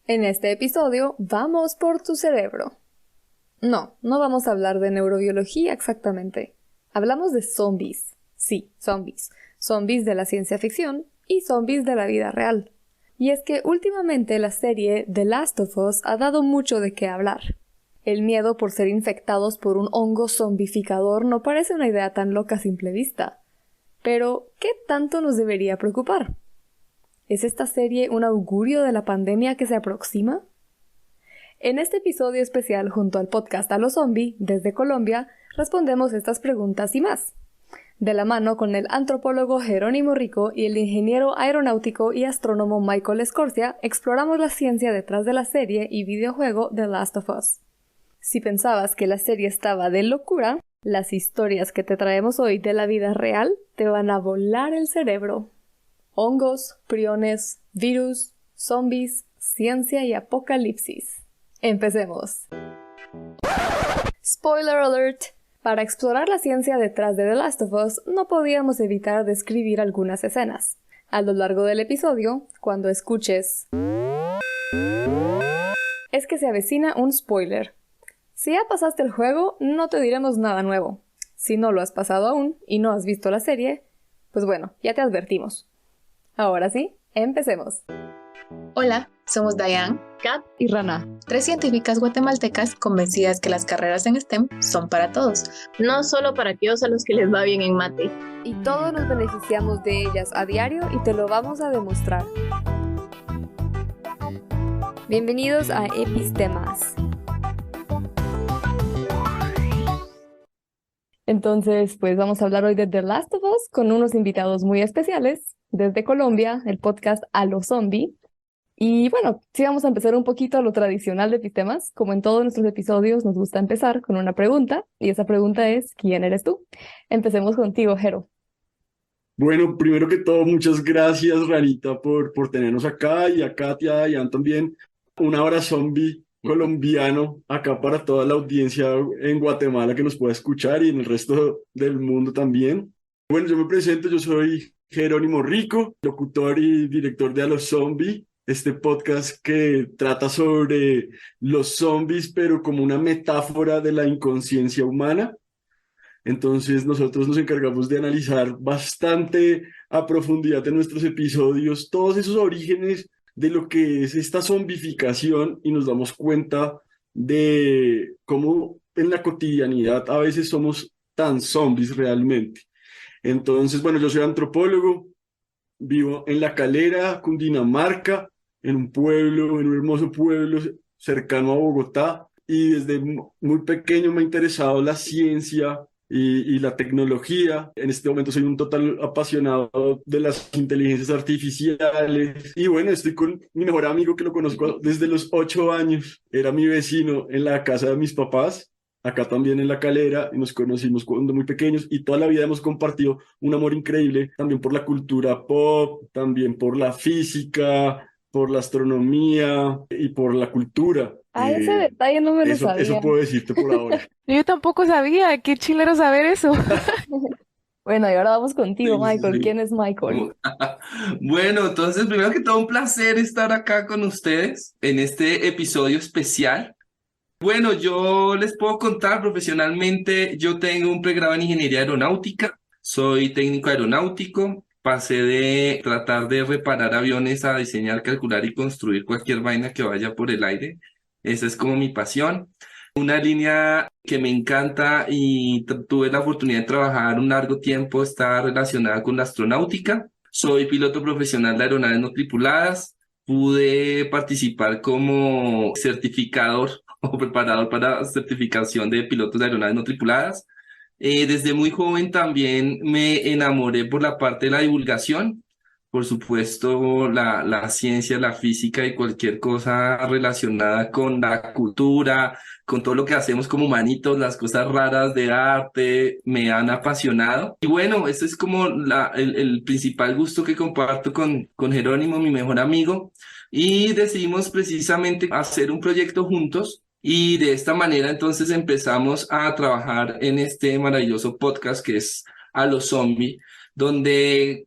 En este episodio, vamos por tu cerebro. No vamos a hablar de neurobiología exactamente. Hablamos de zombies. Sí, zombies. Zombies de la ciencia ficción y zombies de la vida real. Y es que últimamente la serie The Last of Us ha dado mucho de qué hablar. El miedo por ser infectados por un hongo zombificador no parece una idea tan loca a simple vista. Pero, ¿qué tanto nos debería preocupar? ¿Es esta serie un augurio de la pandemia que se aproxima? En este episodio especial junto al podcast A lo Zombie, desde Colombia, respondemos estas preguntas y más. De la mano con el antropólogo Jerónimo Rico y el ingeniero aeronáutico y astrónomo Michael Scorsia, exploramos la ciencia detrás de la serie y videojuego The Last of Us. Si pensabas que la serie estaba de locura, las historias que te traemos hoy de la vida real te van a volar el cerebro. Hongos, priones, virus, zombies, ciencia y apocalipsis. Empecemos. Spoiler alert. Para explorar la ciencia detrás de The Last of Us, no podíamos evitar describir algunas escenas. A lo largo del episodio, cuando escuches, es que se avecina un spoiler. Si ya pasaste el juego, no te diremos nada nuevo. Si no lo has pasado aún y no has visto la serie, pues bueno, ya te advertimos. Ahora sí, empecemos. Hola, somos Dayan, Kat y Rana, 3 científicas guatemaltecas convencidas que las carreras en STEM son para todos, no solo para aquellos a los que les va bien en mate. Y todos nos beneficiamos de ellas a diario y te lo vamos a demostrar. Bienvenidos a Epistemas. Entonces, pues vamos a hablar hoy de The Last of Us con unos invitados muy especiales desde Colombia, el podcast A lo Zombie. Y bueno, sí vamos a empezar un poquito a lo tradicional de Epistemas. Como en todos nuestros episodios, nos gusta empezar con una pregunta, y esa pregunta es, ¿quién eres tú? Empecemos contigo, Jero. Bueno, primero que todo, muchas gracias, Ranita, por tenernos acá, y a Katia y a Ian también. Un abrazo zombie colombiano acá para toda la audiencia en Guatemala que nos pueda escuchar y en el resto del mundo también. Bueno, yo me presento, yo soy Jerónimo Rico, locutor y director de A los Zombie, este podcast que trata sobre los zombies, pero como una metáfora de la inconsciencia humana. Entonces nosotros nos encargamos de analizar bastante a profundidad en nuestros episodios todos esos orígenes de lo que es esta zombificación, y nos damos cuenta de cómo en la cotidianidad a veces somos tan zombies realmente. Entonces, bueno, yo soy antropólogo, vivo en La Calera, Cundinamarca, en un pueblo, en un hermoso pueblo cercano a Bogotá, y desde muy pequeño me ha interesado la ciencia y la tecnología. En este momento soy un total apasionado de las inteligencias artificiales. Y bueno, estoy con mi mejor amigo que lo conozco desde los 8 años. Era mi vecino en la casa de mis papás, acá también en La Calera, y nos conocimos cuando muy pequeños, y toda la vida hemos compartido un amor increíble, también por la cultura pop, también por la física, por la astronomía y por la cultura. Ese detalle no me lo Eso sabía. puedo decirte por ahora. Yo tampoco sabía, qué chilero saber eso. Bueno, y ahora vamos contigo, Sí, sí, Michael. sí. ¿Quién es Michael? Bueno, entonces, primero que todo, un placer estar acá con ustedes en este episodio especial. Bueno, yo les puedo contar profesionalmente, yo tengo un pregrado en ingeniería aeronáutica, soy técnico aeronáutico, pasé de tratar de reparar aviones a diseñar, calcular y construir cualquier vaina que vaya por el aire. Esa es como mi pasión. Una línea que me encanta y tuve la oportunidad de trabajar un largo tiempo está relacionada con la astronáutica. Soy piloto profesional de aeronaves no tripuladas. Pude participar como certificador o preparador para certificación de pilotos de aeronaves no tripuladas. Desde muy joven también me enamoré por la parte de la divulgación. Por supuesto, la ciencia, la física y cualquier cosa relacionada con la cultura, con todo lo que hacemos como humanitos, las cosas raras de arte, me han apasionado. Y bueno, ese es como el principal gusto que comparto con Jerónimo, mi mejor amigo, y decidimos precisamente hacer un proyecto juntos. Y de esta manera entonces empezamos a trabajar en este maravilloso podcast que es A lo Zombie, donde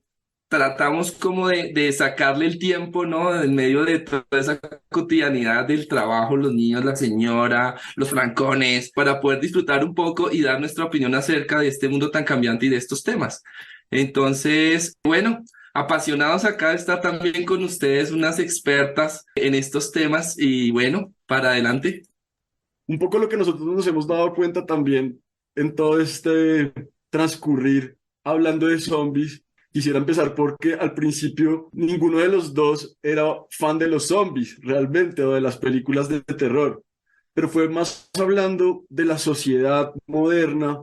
tratamos como de sacarle el tiempo, ¿no? En medio de toda esa cotidianidad del trabajo, los niños, la señora, los francones, para poder disfrutar un poco y dar nuestra opinión acerca de este mundo tan cambiante y de estos temas. Entonces, bueno, apasionados acá de estar también con ustedes, unas expertas en estos temas y bueno, para adelante. Un poco lo que nosotros nos hemos dado cuenta también en todo este transcurrir hablando de zombies. Quisiera empezar porque al principio ninguno de los dos era fan de los zombies realmente o de las películas de terror, pero fue más hablando de la sociedad moderna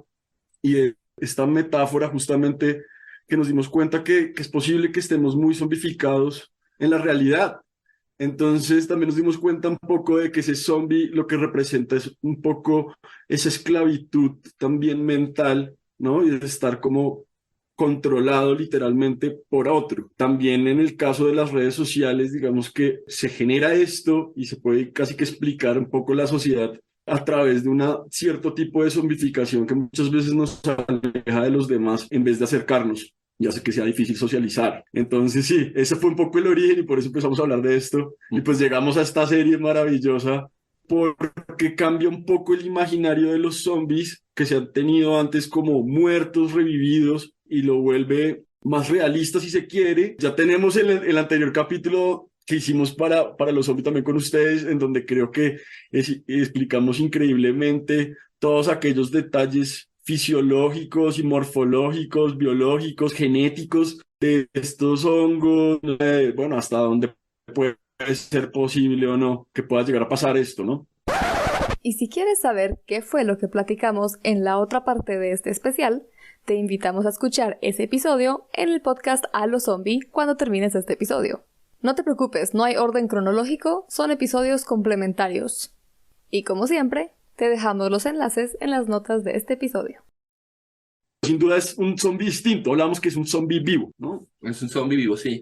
y de esta metáfora justamente que nos dimos cuenta que es posible que estemos muy zombificados en la realidad. Entonces también nos dimos cuenta un poco de que ese zombie lo que representa es un poco esa esclavitud también mental, ¿no? Y de estar como controlado literalmente por otro. También en el caso de las redes sociales, digamos que se genera esto y se puede casi que explicar un poco la sociedad a través de un cierto tipo de zombificación que muchas veces nos aleja de los demás en vez de acercarnos y hace que sea difícil socializar. Entonces sí, ese fue un poco el origen y por eso empezamos a hablar de esto. Y pues llegamos a esta serie maravillosa porque cambia un poco el imaginario de los zombies que se han tenido antes como muertos, revividos, y lo vuelve más realista si se quiere. Ya tenemos el anterior capítulo que hicimos para los zombies también con ustedes, en donde creo que explicamos increíblemente todos aquellos detalles fisiológicos y morfológicos, biológicos, genéticos de estos hongos, bueno, hasta dónde puede ser posible o no que pueda llegar a pasar esto, ¿no? Y si quieres saber qué fue lo que platicamos en la otra parte de este especial, te invitamos a escuchar ese episodio en el podcast A lo Zombie cuando termines este episodio. No te preocupes, no hay orden cronológico, son episodios complementarios. Y como siempre, te dejamos los enlaces en las notas de este episodio. Sin duda es un zombie distinto, hablamos que es un zombie vivo, ¿no? Es un zombie vivo, sí.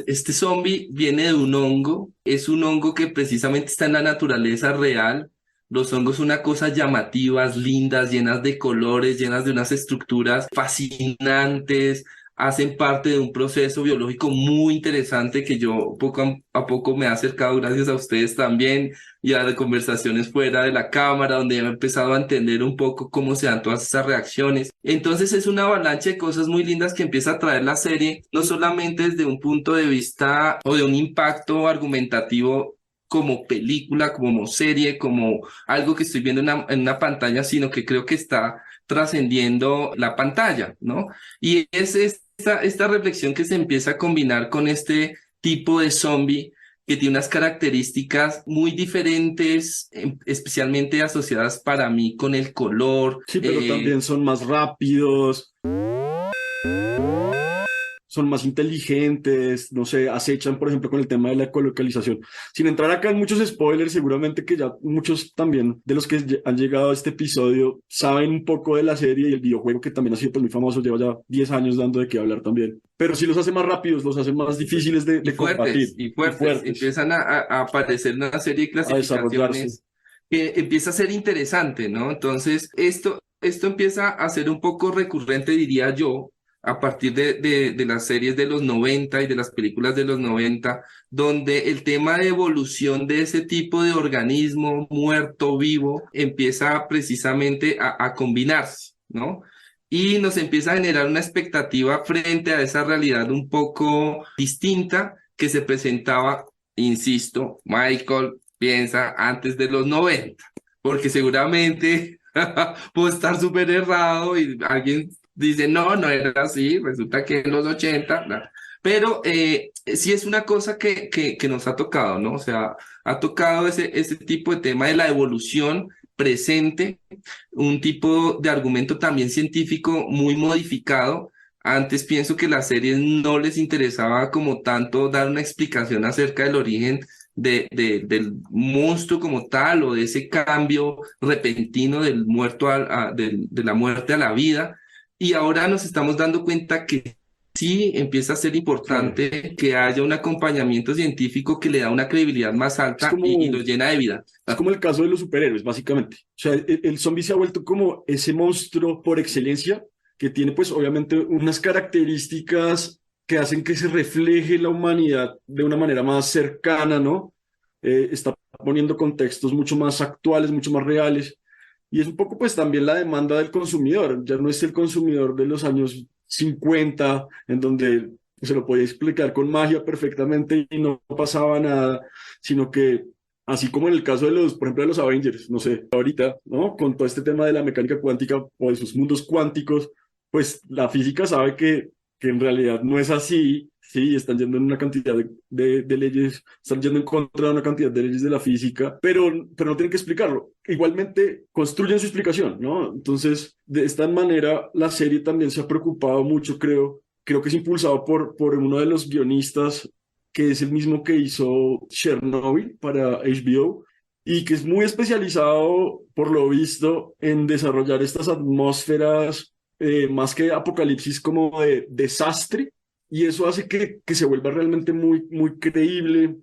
Este zombie viene de un hongo, es un hongo que precisamente está en la naturaleza real. Los hongos son una cosa llamativas, lindas, llenas de colores, llenas de unas estructuras fascinantes, hacen parte de un proceso biológico muy interesante que yo poco a poco me he acercado gracias a ustedes también y a conversaciones fuera de la cámara donde he empezado a entender un poco cómo se dan todas esas reacciones. Entonces es una avalancha de cosas muy lindas que empieza a traer la serie, no solamente desde un punto de vista o de un impacto argumentativo como película, como serie, como algo que estoy viendo en una pantalla, sino que creo que está trascendiendo la pantalla, ¿no? Y es esta reflexión que se empieza a combinar con este tipo de zombie que tiene unas características muy diferentes, especialmente asociadas para mí con el color. Sí, pero también son más rápidos, son más inteligentes, no sé, acechan, por ejemplo, con el tema de la ecolocalización. Sin entrar acá en muchos spoilers, seguramente que ya muchos también de los que han llegado a este episodio saben un poco de la serie y el videojuego que también ha sido pues, muy famoso, lleva ya 10 años dando de qué hablar también. Pero sí los hace más rápidos, los hace más difíciles de combatir. Y fuertes. Empiezan a aparecer una serie de clasificaciones que empieza a ser interesante, ¿no? Entonces, esto empieza a ser un poco recurrente, diría yo, a partir de las series de los 90 y de las películas de los 90, donde el tema de evolución de ese tipo de organismo muerto, vivo, empieza precisamente a combinarse, ¿no? Y nos empieza a generar una expectativa frente a esa realidad un poco distinta que se presentaba, insisto, Michael piensa antes de los 90, porque seguramente puedo estar súper errado y alguien dice, no era así, resulta que en los 80, ¿no? Pero sí es una cosa que nos ha tocado, ¿no? O sea, ha tocado ese tipo de tema de la evolución presente, un tipo de argumento también científico muy modificado. Antes pienso que las series no les interesaba como tanto dar una explicación acerca del origen del monstruo como tal o de ese cambio repentino del muerto de la muerte a la vida. Y ahora nos estamos dando cuenta que sí empieza a ser importante que haya un acompañamiento científico que le da una credibilidad más alta y lo llena de vida. Es como el caso de los superhéroes, básicamente. O sea, el zombie se ha vuelto como ese monstruo por excelencia que tiene pues obviamente unas características que hacen que se refleje la humanidad de una manera más cercana, ¿no? Está poniendo contextos mucho más actuales, mucho más reales. Y es un poco pues también la demanda del consumidor. Ya no es el consumidor de los años 50, en donde se lo podía explicar con magia perfectamente y no pasaba nada, sino que así como en el caso de los, por ejemplo, de los Avengers, no sé, ahorita, ¿no? Con todo este tema de la mecánica cuántica o de sus mundos cuánticos, pues la física sabe que en realidad no es así, sí, están yendo en una cantidad de leyes, están yendo en contra de una cantidad de leyes de la física, pero no tienen que explicarlo. Igualmente construyen su explicación, ¿no? Entonces, de esta manera, la serie también se ha preocupado mucho, creo que es impulsado por uno de los guionistas, que es el mismo que hizo Chernobyl para HBO, y que es muy especializado, por lo visto, en desarrollar estas atmósferas más que apocalipsis como de desastre, y eso hace que se vuelva realmente muy, muy creíble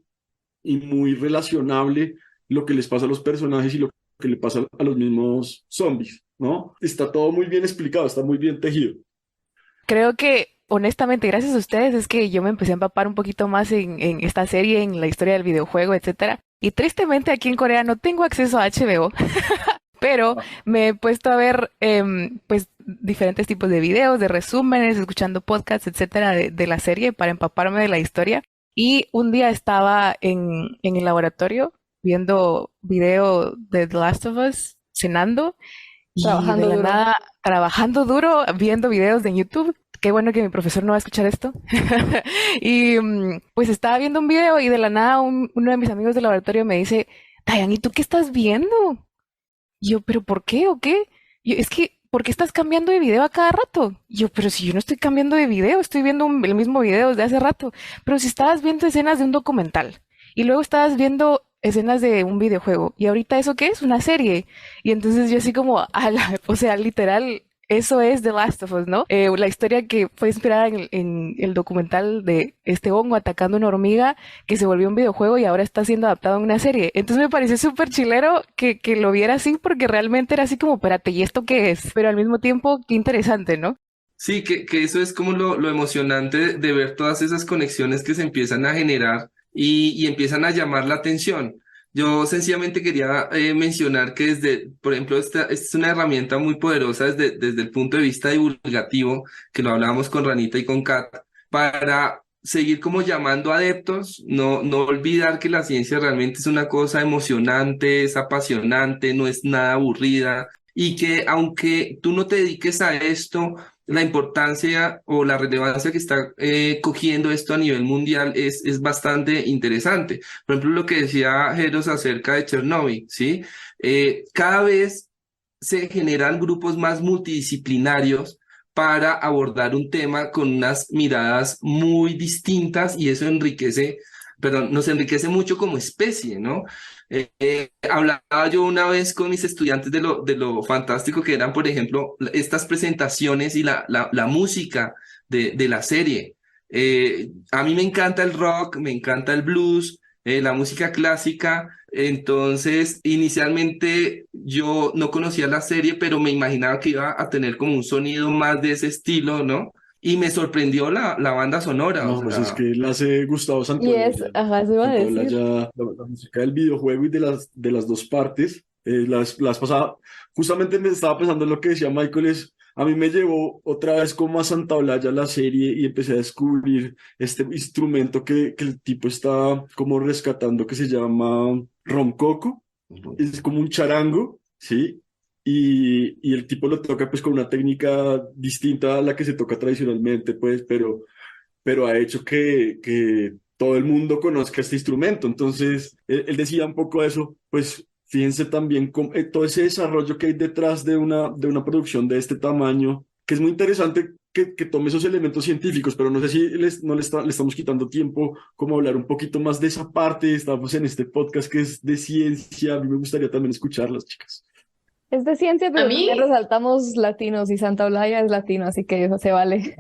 y muy relacionable lo que les pasa a los personajes y lo que le pasa a los mismos zombies, ¿no? Está todo muy bien explicado, está muy bien tejido. Creo que, honestamente, gracias a ustedes, es que yo me empecé a empapar un poquito más en esta serie, en la historia del videojuego, etcétera. Y tristemente aquí en Corea no tengo acceso a HBO, pero me he puesto a ver pues diferentes tipos de videos, de resúmenes, escuchando podcasts, etcétera, de la serie para empaparme de la historia. Y un día estaba en el laboratorio viendo video de The Last of Us, cenando, y Trabajando de la duro. nada, trabajando duro, viendo videos de YouTube. Qué bueno que mi profesor no va a escuchar esto. Y pues estaba viendo un video y de la nada uno de mis amigos del laboratorio me dice, Dayan, ¿y tú qué estás viendo? Y yo, ¿pero por qué o qué? Y yo, es que, ¿por qué estás cambiando de video a cada rato? Y yo, pero si yo no estoy cambiando de video, estoy viendo el mismo video desde hace rato. Pero si estabas viendo escenas de un documental y luego estabas viendo escenas de un videojuego y ahorita ¿eso qué es? Una serie. Y entonces yo así como, o sea, literal, eso es The Last of Us, ¿no? La historia que fue inspirada en el documental de este hongo atacando una hormiga que se volvió un videojuego y ahora está siendo adaptado en una serie. Entonces me pareció súper chilero que lo viera así porque realmente era así como, espérate, ¿y esto qué es? Pero al mismo tiempo, qué interesante, ¿no? Sí, que eso es como lo emocionante de ver todas esas conexiones que se empiezan a generar y empiezan a llamar la atención. Yo sencillamente quería mencionar que por ejemplo, esta es una herramienta muy poderosa desde el punto de vista divulgativo, que lo hablábamos con Ranita y con Kat, para seguir como llamando adeptos, no olvidar que la ciencia realmente es una cosa emocionante, es apasionante, no es nada aburrida, y que aunque tú no te dediques a esto, la importancia o la relevancia que está cogiendo esto a nivel mundial es bastante interesante. Por ejemplo, lo que decía Jeros acerca de Chernobyl, ¿sí? Cada vez se generan grupos más multidisciplinarios para abordar un tema con unas miradas muy distintas y eso nos enriquece mucho como especie, ¿no? Hablaba yo una vez con mis estudiantes de lo fantástico que eran, por ejemplo, estas presentaciones y la música de la serie. A mí me encanta el rock, me encanta el blues, la música clásica. Entonces, inicialmente yo no conocía la serie, pero me imaginaba que iba a tener como un sonido más de ese estilo, ¿no? Y me sorprendió la banda sonora, o No, pues es sea, que la hace Gustavo Y es, Santaolalla. ajá, se iba a Santaolalla, decir. la música del videojuego y de las dos partes. Las pasaba, justamente me estaba pensando en lo que decía Michael, a mí me llevó otra vez como a Santaolalla la serie y empecé a descubrir este instrumento que el tipo está como rescatando que se llama roncoco, es como un charango, ¿sí? Y el tipo lo toca pues con una técnica distinta a la que se toca tradicionalmente, pues, pero ha hecho que todo el mundo conozca este instrumento. Entonces, él decía un poco eso, pues fíjense también todo ese desarrollo que hay detrás de una producción de este tamaño, que es muy interesante que tome esos elementos científicos, pero no sé si no le estamos quitando tiempo como hablar un poquito más de esa parte. Estamos en este podcast que es de ciencia, a mí me gustaría también escucharlas, chicas. Es de ciencia, A pero también mí, resaltamos latinos y Santa Olaya es latino, así que eso se vale.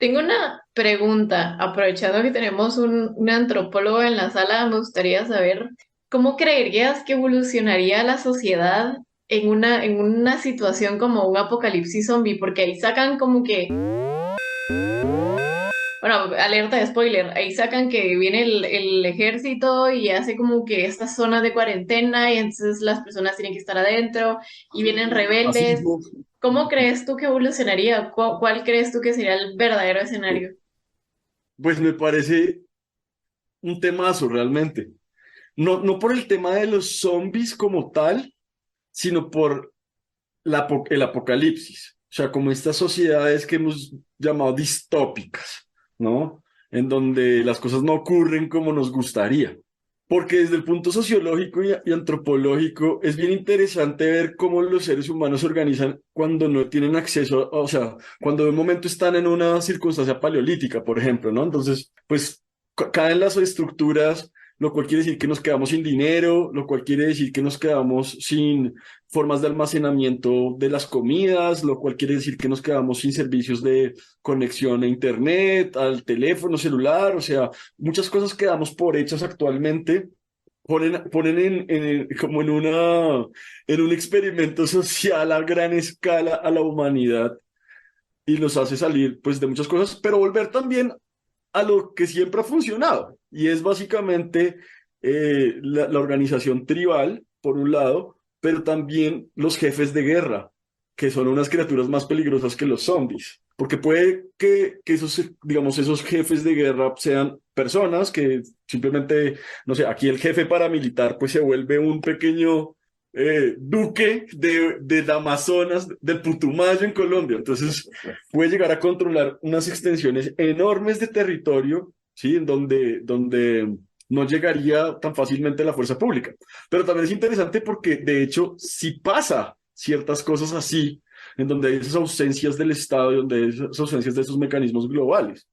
tengo una pregunta, aprovechando que tenemos un antropólogo en la sala, me gustaría saber cómo creerías que evolucionaría la sociedad en una situación como un apocalipsis zombie, porque ahí sacan como que, bueno, alerta de spoiler, ahí sacan que viene el ejército y hace como que esta zona de cuarentena y entonces las personas tienen que estar adentro y vienen Así rebeldes. mismo, ¿Cómo crees tú que evolucionaría? ¿Cuál crees tú que sería el verdadero escenario? pues me parece un temazo realmente. No, no por el tema de los zombies como tal, sino por el apocalipsis. O sea, como estas sociedades que hemos llamado distópicas, ¿no? En donde las cosas no ocurren como nos gustaría. Porque desde el punto sociológico y antropológico es bien interesante ver cómo los seres humanos se organizan cuando no tienen acceso, o sea, cuando de un momento están en una circunstancia paleolítica, por ejemplo, ¿no? Entonces, pues caen las estructuras, lo cual quiere decir que nos quedamos sin dinero, lo cual quiere decir que nos quedamos sin formas de almacenamiento de las comidas, lo cual quiere decir que nos quedamos sin servicios de conexión a internet, al teléfono celular, o sea, muchas cosas que damos por hechas actualmente ponen como en un experimento social a gran escala a la humanidad y los hace salir pues de muchas cosas, pero volver también a lo que siempre ha funcionado y es básicamente la organización tribal, por un lado, pero también los jefes de guerra, que son unas criaturas más peligrosas que los zombies. Porque puede que esos, digamos, esos jefes de guerra sean personas que simplemente, no sé, aquí el jefe paramilitar pues se vuelve un pequeño duque del Amazonas, del Putumayo en Colombia. Entonces puede llegar a controlar unas extensiones enormes de territorio, ¿sí? En donde no llegaría tan fácilmente la fuerza pública. Pero también es interesante porque, de hecho, si pasa ciertas cosas así, en donde hay esas ausencias del Estado y donde hay esas ausencias de esos mecanismos globales.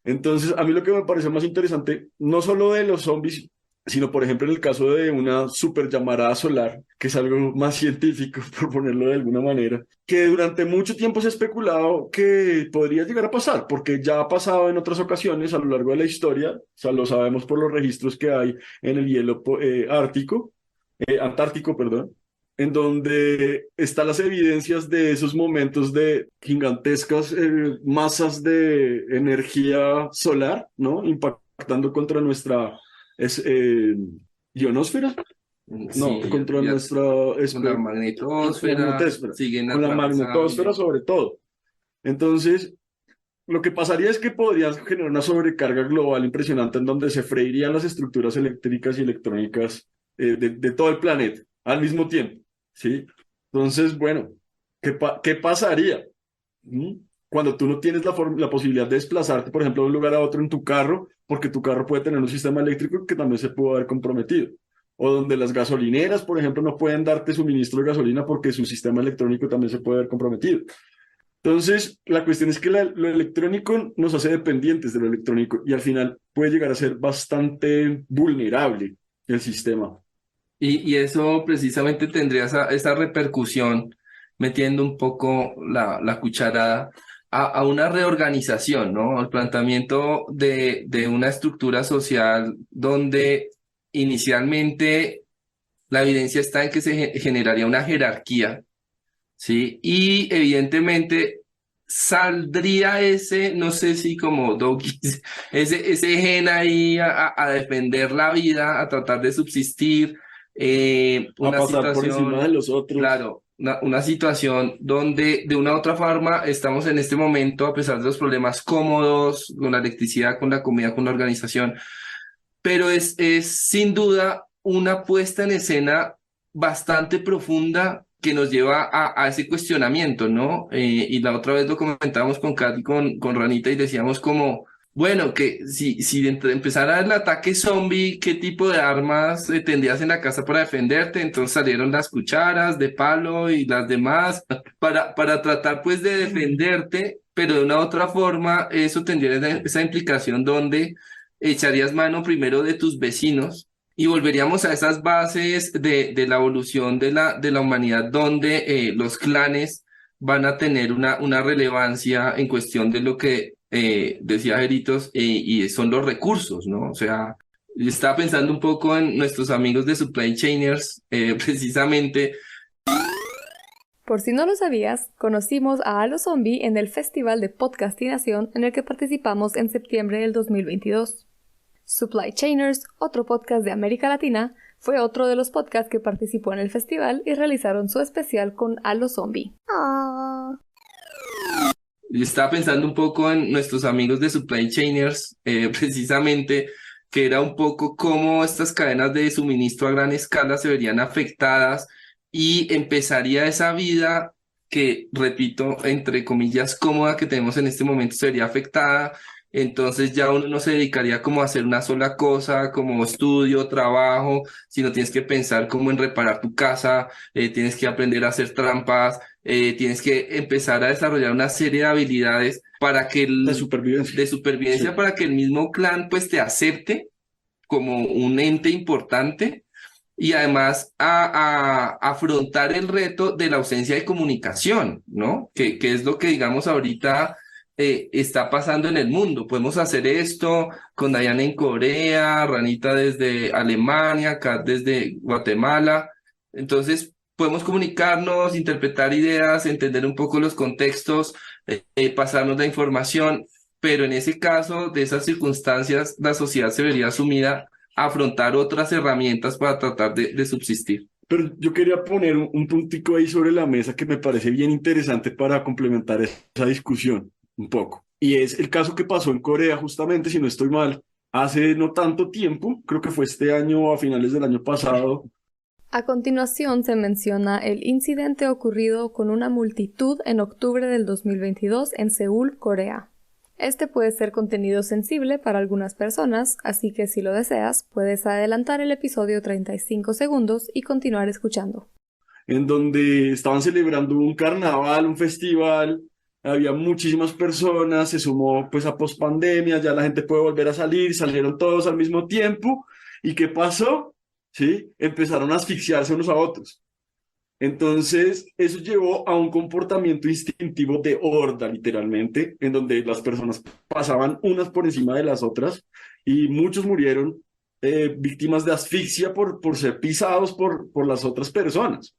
Entonces, a mí lo que me parece más interesante, no solo de los zombies, sino, por ejemplo, en el caso de una super llamarada solar, que es algo más científico, por ponerlo de alguna manera, que durante mucho tiempo se ha especulado que podría llegar a pasar, porque ya ha pasado en otras ocasiones a lo largo de la historia, o sea, lo sabemos por los registros que hay en el hielo antártico, perdón, en donde están las evidencias de esos momentos de gigantescas masas de energía solar, ¿no? Impactando contra nuestra es, eh, ionosfera, no, Sí, contra ya nuestra con la magnetosfera magnetosfera, siguen con la magnetosfera atravesando. sobre todo. Entonces, lo que pasaría es que podría generar una sobrecarga global impresionante en donde se freirían las estructuras eléctricas y electrónicas de todo el planeta al mismo tiempo, ¿sí? Entonces, bueno, ¿qué pasaría? ¿Mm? Cuando tú no tienes la posibilidad de desplazarte, por ejemplo, de un lugar a otro en tu carro, porque tu carro puede tener un sistema eléctrico que también se puede haber comprometido. O donde las gasolineras, por ejemplo, no pueden darte suministro de gasolina porque su sistema electrónico también se puede haber comprometido. Entonces, la cuestión es que lo electrónico nos hace dependientes de lo electrónico y al final puede llegar a ser bastante vulnerable el sistema. Y eso precisamente tendría esa repercusión, metiendo un poco la cucharada a una reorganización, ¿no? Al planteamiento de una estructura social donde inicialmente la evidencia está en que se generaría una jerarquía, ¿sí? Y evidentemente saldría ese, no sé si como Dawkins, ese gen ahí a defender la vida, a tratar de subsistir, A una pasar por encima de situación, los otros. claro, una situación donde de una u otra forma estamos en este momento, a pesar de los problemas cómodos, con la electricidad, con la comida, con la organización, pero es sin duda una puesta en escena bastante profunda que nos lleva a ese cuestionamiento, ¿no? Y la otra vez lo comentábamos con Katy, con Ranita, y decíamos como, bueno, que si empezara el ataque zombie, ¿qué tipo de armas tendrías en la casa para defenderte? Entonces salieron las cucharas de palo y las demás para tratar pues de defenderte, pero de una u otra forma eso tendría esa implicación donde echarías mano primero de tus vecinos y volveríamos a esas bases de la evolución de la humanidad donde los clanes van a tener una relevancia en cuestión de lo que decía Jeritos y son los recursos, ¿no? O sea, yo estaba pensando un poco en nuestros amigos de supply chainers, precisamente Por si no lo sabías, conocimos a Halo Zombie en el Festival de Podcastinación en el que participamos en septiembre del 2022. Supply Chainers, otro podcast de América Latina, fue otro de los podcasts que participó en el festival y realizaron su especial con Halo Zombie. Yo estaba pensando un poco en nuestros amigos de Supply Chainers, precisamente, que era un poco cómo estas cadenas de suministro a gran escala se verían afectadas y empezaría esa vida que, repito, entre comillas, cómoda que tenemos en este momento se vería afectada. Entonces ya uno no se dedicaría como a hacer una sola cosa, como estudio, trabajo, sino tienes que pensar como en reparar tu casa, tienes que aprender a hacer trampas, tienes que empezar a desarrollar una serie de habilidades para que De supervivencia. de supervivencia Sí. para que el mismo clan pues te acepte como un ente importante y además a afrontar el reto de la ausencia de comunicación, ¿no? Que es lo que digamos ahorita está pasando en el mundo. Podemos hacer esto con Diana en Corea, Ranita desde Alemania, Kat desde Guatemala. Entonces, podemos comunicarnos, interpretar ideas, entender un poco los contextos, pasarnos la información, pero en ese caso, de esas circunstancias, la sociedad se vería sumida a afrontar otras herramientas para tratar de subsistir. Pero yo quería poner un puntico ahí sobre la mesa que me parece bien interesante para complementar esa discusión un poco. Y es el caso que pasó en Corea, justamente, si no estoy mal, hace no tanto tiempo, creo que fue este año o a finales del año pasado. A continuación se menciona el incidente ocurrido con una multitud en octubre del 2022 en Seúl, Corea. Este puede ser contenido sensible para algunas personas, así que si lo deseas, puedes adelantar el episodio 35 segundos y continuar escuchando. En donde estaban celebrando un carnaval, un festival, había muchísimas personas, se sumó pues a pospandemia, ya la gente puede volver a salir, salieron todos al mismo tiempo, ¿y qué pasó? ¿Sí? Empezaron a asfixiarse unos a otros. Entonces, eso llevó a un comportamiento instintivo de horda, literalmente, en donde las personas pasaban unas por encima de las otras y muchos murieron víctimas de asfixia por ser pisados por las otras personas.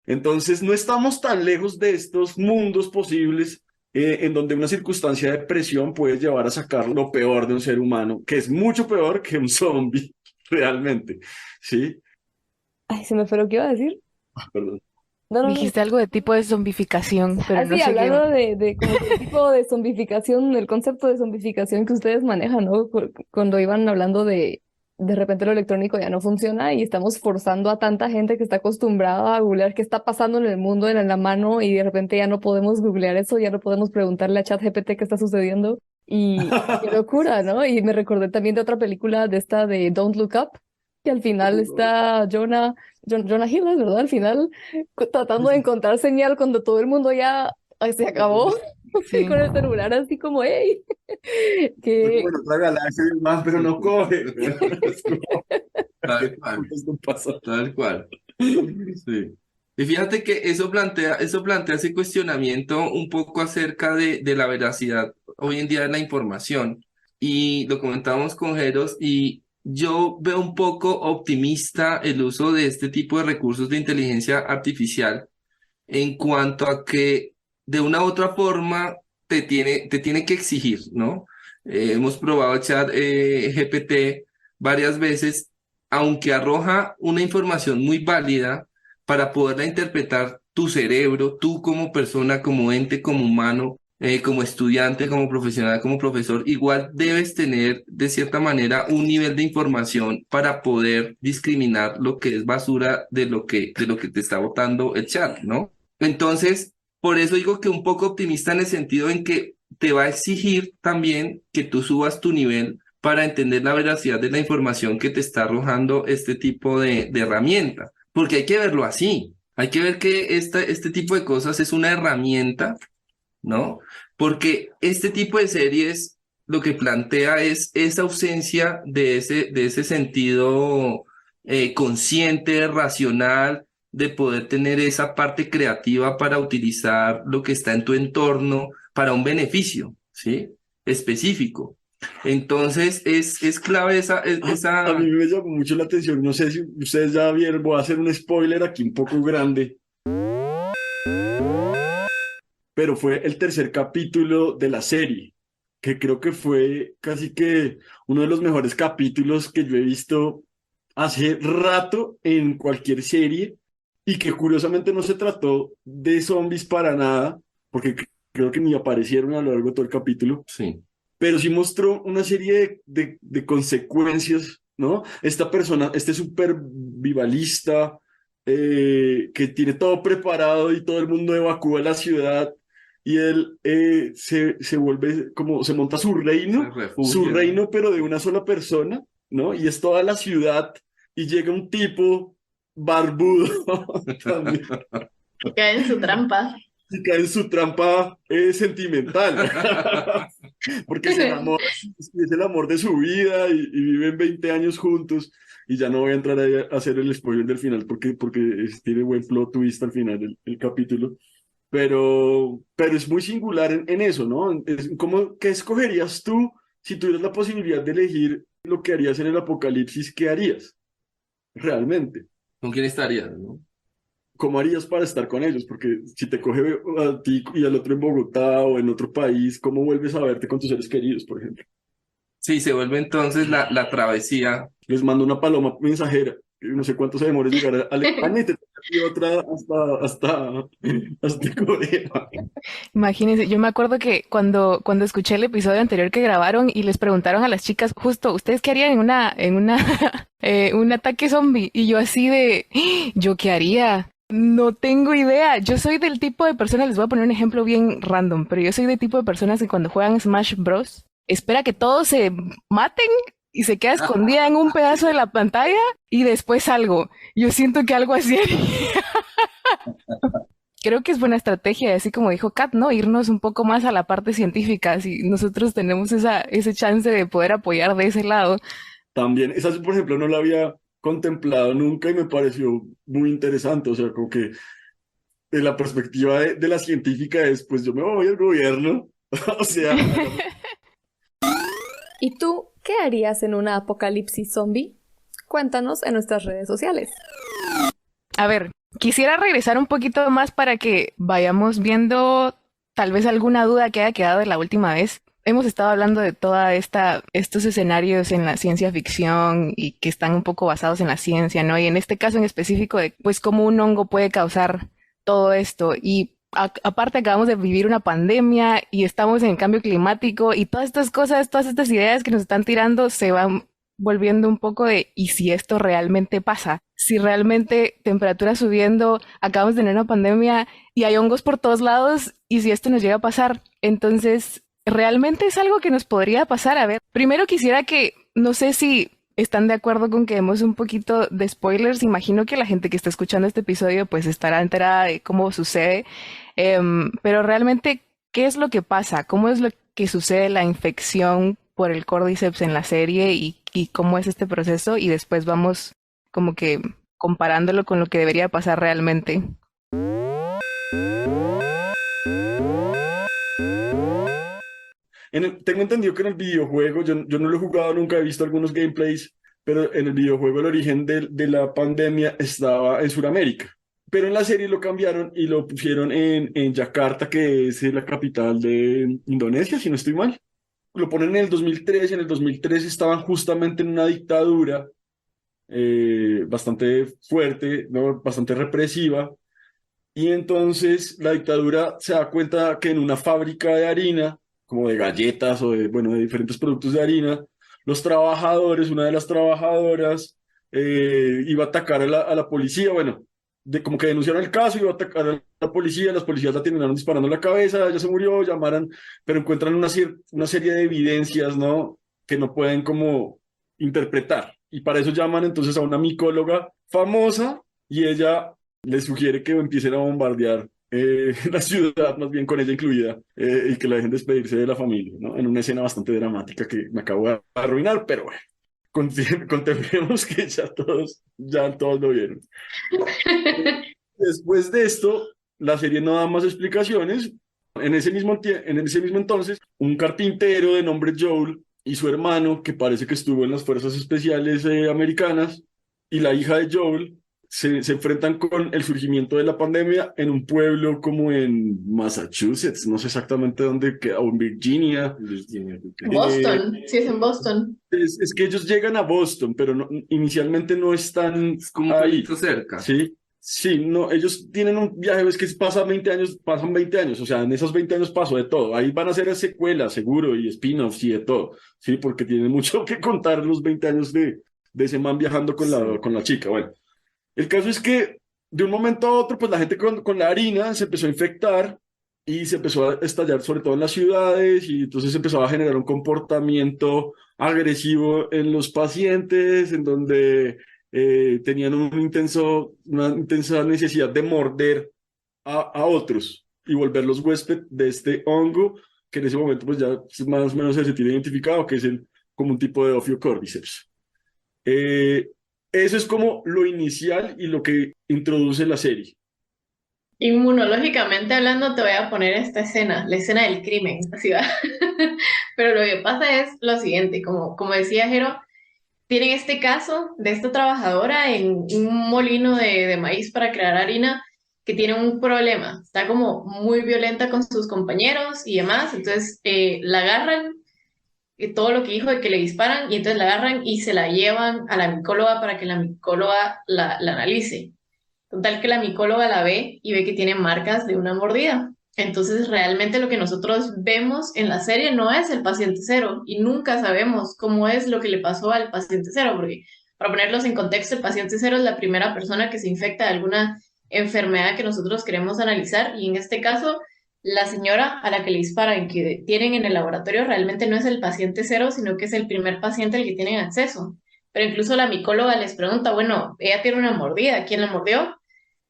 Entonces, no estamos tan lejos de estos mundos posibles en donde una circunstancia de presión puede llevar a sacar lo peor de un ser humano, que es mucho peor que un zombie, realmente, ¿sí? Ay, se me fue lo que iba a decir. Perdón. No. Dijiste algo de tipo de zombificación, pero no Así, sé qué. hablando de como el tipo de zombificación, el concepto de zombificación que ustedes manejan, ¿no? Cuando iban hablando de repente lo electrónico ya no funciona y estamos forzando a tanta gente que está acostumbrada a googlear qué está pasando en el mundo en la mano y de repente ya no podemos googlear eso, ya no podemos preguntarle a ChatGPT qué está sucediendo y qué locura, ¿no? Y me recordé también de otra película de esta de Don't Look Up, que al final está Jonah Hill, ¿es verdad? Al final tratando de encontrar señal cuando todo el mundo ya se acabó. Sí. Con el celular así como, hey, Fue que como en otra galaxia, más, pero no coge. Tal cual, Esto pasa. tal cual. Sí. Y fíjate que eso plantea ese cuestionamiento un poco acerca de la veracidad hoy en día de la información. Y lo comentamos con Jeros y yo veo un poco optimista el uso de este tipo de recursos de inteligencia artificial en cuanto a que de una u otra forma te tiene que exigir, ¿no? Hemos probado chat GPT varias veces, aunque arroja una información muy válida para poderla interpretar tu cerebro, tú como persona, como ente, como humano, como estudiante, como profesional, como profesor, igual debes tener de cierta manera un nivel de información para poder discriminar lo que es basura de lo que te está botando el chat, ¿no? Entonces, por eso digo que un poco optimista en el sentido en que te va a exigir también que tú subas tu nivel para entender la veracidad de la información que te está arrojando este tipo de herramienta. Porque hay que verlo así. Hay que ver que este tipo de cosas es una herramienta, ¿no? Porque este tipo de series lo que plantea es esa ausencia de ese sentido consciente, racional, de poder tener esa parte creativa para utilizar lo que está en tu entorno para un beneficio, ¿sí? Específico. Entonces, es clave A mí me llamó mucho la atención, no sé si ustedes ya vieron, voy a hacer un spoiler aquí un poco grande, pero fue el tercer capítulo de la serie, que creo que fue casi que uno de los mejores capítulos que yo he visto hace rato en cualquier serie y que curiosamente no se trató de zombies para nada, porque creo que ni aparecieron a lo largo de todo el capítulo, Sí. pero sí mostró una serie de consecuencias, ¿no? Esta persona, este supervivalista que tiene todo preparado y todo el mundo evacúa la ciudad y él se vuelve como, se monta Se su refugia. reino, pero de una sola persona, ¿no? Y es toda la ciudad y llega un tipo barbudo también Cae en su trampa. y cae en su trampa sentimental. Porque se enamora, es el amor de su vida y viven 20 años juntos. Y ya no voy a entrar ahí a hacer el spoiler del final porque tiene buen plot twist al final el capítulo. Pero es muy singular en eso, ¿no? Es como, ¿qué escogerías tú si tuvieras la posibilidad de elegir lo que harías en el apocalipsis? ¿Qué harías realmente? ¿Con quién estarías, no? ¿Cómo harías para estar con ellos? Porque si te coge a ti y al otro en Bogotá o en otro país, ¿cómo vuelves a verte con tus seres queridos, por ejemplo? Sí, se vuelve entonces la travesía. Les mando una paloma mensajera, que no sé cuánto se demora en llegar a Alemania y te y otra hasta Corea. Imagínense, yo me acuerdo que cuando escuché el episodio anterior que grabaron y les preguntaron a las chicas, justo, ¿ustedes qué harían un ataque zombie? Y yo así de, ¿yo qué haría? No tengo idea. Yo soy del tipo de persona, les voy a poner un ejemplo bien random, pero yo soy del tipo de personas que cuando juegan Smash Bros. Espera que todos se maten y se queda escondida en un pedazo de la pantalla y después salgo. Yo siento que algo así haría. Creo que es buena estrategia, así como dijo Kat, ¿no? Irnos un poco más a la parte científica, si nosotros tenemos ese chance de poder apoyar de ese lado. También, esa por ejemplo no la había contemplado nunca y me pareció muy interesante, o sea, como que de la perspectiva de la científica es, pues yo me voy al gobierno, o sea, ¿Y tú qué harías en una apocalipsis zombie? Cuéntanos en nuestras redes sociales. A ver, quisiera regresar un poquito más para que vayamos viendo tal vez alguna duda que haya quedado de la última vez. Hemos estado hablando de estos escenarios en la ciencia ficción y que están un poco basados en la ciencia, ¿no? Y en este caso en específico de, pues, cómo un hongo puede causar todo esto. Y aparte acabamos de vivir una pandemia y estamos en el cambio climático y todas estas cosas, todas estas ideas que nos están tirando se van volviendo un poco de, ¿y si esto realmente pasa? Si realmente temperatura subiendo, acabamos de tener una pandemia y hay hongos por todos lados, ¿y si esto nos llega a pasar? Entonces, ¿realmente es algo que nos podría pasar? A ver, primero quisiera que, no sé si están de acuerdo con que demos un poquito de spoilers. Imagino que la gente que está escuchando este episodio pues estará enterada de cómo sucede. Pero realmente, ¿qué es lo que pasa? ¿Cómo es lo que sucede la infección por el Cordyceps en la serie y cómo es este proceso? Y después vamos como que comparándolo con lo que debería pasar realmente. tengo entendido que en el videojuego, yo no lo he jugado, nunca he visto algunos gameplays, pero en el videojuego el origen de la pandemia estaba en Sudamérica. Pero en la serie lo cambiaron y lo pusieron en Yakarta, que es la capital de Indonesia, si no estoy mal. Lo ponen en el 2003 y en el 2003 estaban justamente en una dictadura bastante fuerte, ¿no? Bastante represiva. Y entonces la dictadura se da cuenta que en una fábrica de harina, como de galletas o de, bueno, de diferentes productos de harina, los trabajadores, una de las trabajadoras iba a atacar a la policía, bueno, como que denunciaron el caso, iba a atacar a la policía, las policías la terminaron disparando en la cabeza, ella se murió, llamaron, pero encuentran una serie de evidencias, ¿no? Que no pueden como interpretar. Y para eso llaman entonces a una micóloga famosa y ella les sugiere que empiecen a bombardear la ciudad, más bien con ella incluida, y que la dejen despedirse de la familia, ¿no? En una escena bastante dramática que me acabo de arruinar, pero bueno, contemplemos que ya todos lo vieron. Después de esto, la serie no da más explicaciones. En ese mismo entonces, un carpintero de nombre Joel y su hermano, que parece que estuvo en las fuerzas especiales americanas, y la hija de Joel se enfrentan con el surgimiento de la pandemia en un pueblo como en Massachusetts, no sé exactamente dónde queda, o en Virginia. Boston, sí es en Boston. Es que ellos llegan a Boston, pero inicialmente no están Es como un ahí, pueblito cerca. ¿sí? Sí, no, ellos tienen un viaje, es que pasan 20 años, o sea, en esos 20 años pasó de todo. Ahí van a ser secuelas, seguro, y spin-offs y de todo, ¿sí? Porque tienen mucho que contar los 20 años de ese man viajando con Sí. con la chica. Bueno, el caso es que de un momento a otro, pues la gente con la harina se empezó a infectar y se empezó a estallar, sobre todo en las ciudades, y entonces se empezó a generar un comportamiento agresivo en los pacientes, en donde tenían una intensa necesidad de morder a otros y volverlos huésped de este hongo, que en ese momento pues ya más o menos se tiene identificado, que es como un tipo de Ophiocordyceps. Eh, Eso es como lo inicial y lo que introduce la serie. Inmunológicamente hablando, te voy a poner esta escena, la escena del crimen, así va. Pero lo que pasa es lo siguiente, como decía Jero, tienen este caso de esta trabajadora en un molino de maíz para crear harina que tiene un problema, está como muy violenta con sus compañeros y demás, entonces la agarran, todo lo que dijo de que le disparan, y entonces la agarran y se la llevan a la micóloga para que la micóloga la analice. Total que la micóloga la ve y ve que tiene marcas de una mordida. Entonces, realmente lo que nosotros vemos en la serie no es el paciente cero y nunca sabemos cómo es lo que le pasó al paciente cero, porque para ponerlos en contexto, el paciente cero es la primera persona que se infecta de alguna enfermedad que nosotros queremos analizar, y en este caso, la señora a la que le disparan, que tienen en el laboratorio, realmente no es el paciente cero, sino que es el primer paciente al que tienen acceso. Pero incluso la micóloga les pregunta, bueno, ella tiene una mordida, ¿quién la mordió?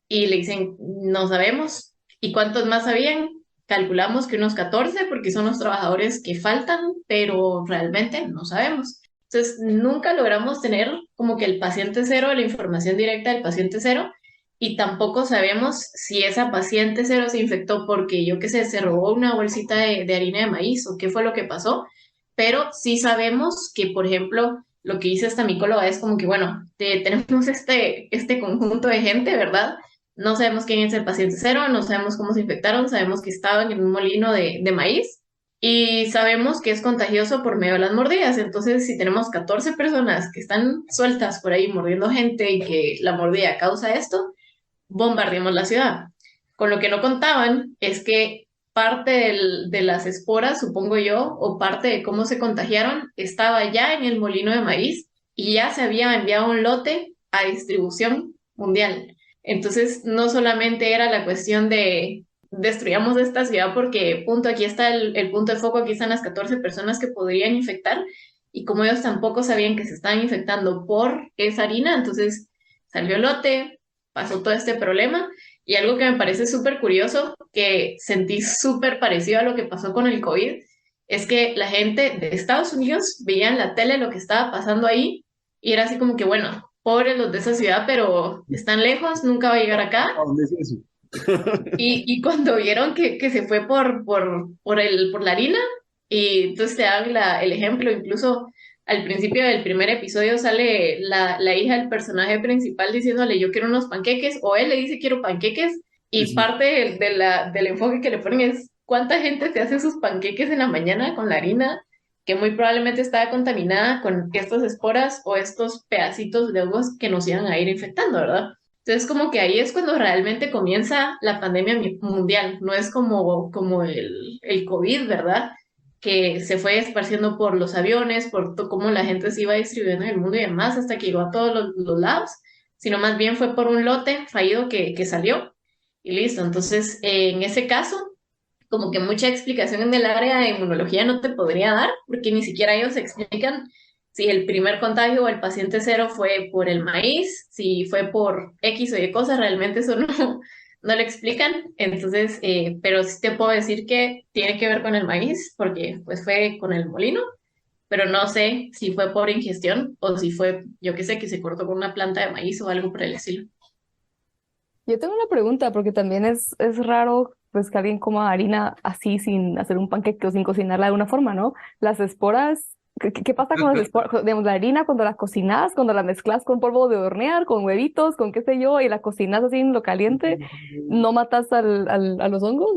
Y le dicen, no sabemos. ¿Y cuántos más sabían? Calculamos que unos 14 porque son los trabajadores que faltan, pero realmente no sabemos. Entonces, nunca logramos tener como que el paciente cero, la información directa del paciente cero, y tampoco sabemos si esa paciente cero se infectó porque, yo qué sé, se robó una bolsita de harina de maíz o qué fue lo que pasó, pero sí sabemos que, por ejemplo, lo que dice esta micóloga es como que, bueno, tenemos este conjunto de gente, ¿verdad? No sabemos quién es el paciente cero, no sabemos cómo se infectaron, sabemos que estaban en un molino de maíz y sabemos que es contagioso por medio de las mordidas. Entonces, si tenemos 14 personas que están sueltas por ahí mordiendo gente y que la mordida causa esto, bombardeamos la ciudad. Con lo que no contaban es que parte de las esporas, supongo yo, o parte de cómo se contagiaron, estaba ya en el molino de maíz y ya se había enviado un lote a distribución mundial. Entonces, no solamente era la cuestión de destruyamos esta ciudad porque, punto, aquí está el punto de foco, aquí están las 14 personas que podrían infectar, y como ellos tampoco sabían que se estaban infectando por esa harina, entonces salió el lote, pasó todo este problema. Y algo que me parece súper curioso, que sentí súper parecido a lo que pasó con el COVID, es que la gente de Estados Unidos veía en la tele lo que estaba pasando ahí y era así como que, bueno, pobres los de esa ciudad, pero están lejos, nunca va a llegar acá. ¿A dónde es eso? Y cuando vieron que se fue por la harina, y entonces te dan el ejemplo, incluso al principio del primer episodio sale la hija del personaje principal diciéndole yo quiero unos panqueques, o él le dice quiero panqueques, Sí, y sí. parte del enfoque que le ponen es cuánta gente se hace sus panqueques en la mañana con la harina, que muy probablemente estaba contaminada con estas esporas o estos pedacitos de hongos que nos iban a ir infectando, ¿verdad? Entonces, como que ahí es cuando realmente comienza la pandemia mundial, no es como el COVID, ¿verdad? Que se fue esparciendo por los aviones, por cómo la gente se iba distribuyendo en el mundo y demás, hasta que llegó a todos los lados, sino más bien fue por un lote fallido que salió y listo. Entonces, en ese caso, como que mucha explicación en el área de inmunología no te podría dar, porque ni siquiera ellos explican si el primer contagio o el paciente cero fue por el maíz, si fue por X o Y cosas, realmente eso no lo explican. Entonces, pero sí te puedo decir que tiene que ver con el maíz, porque pues fue con el molino, pero no sé si fue por ingestión o si fue, yo qué sé, que se cortó con una planta de maíz o algo por el estilo. Yo tengo una pregunta, porque también es raro pues que alguien coma harina así sin hacer un panqueque o sin cocinarla de una forma, ¿no? Las esporas ¿Qué pasa con las esporas? Digamos, la harina cuando la cocinas, cuando la mezclas con polvo de hornear, con huevitos, con qué sé yo, y la cocinas así en lo caliente, ¿no matas a los hongos?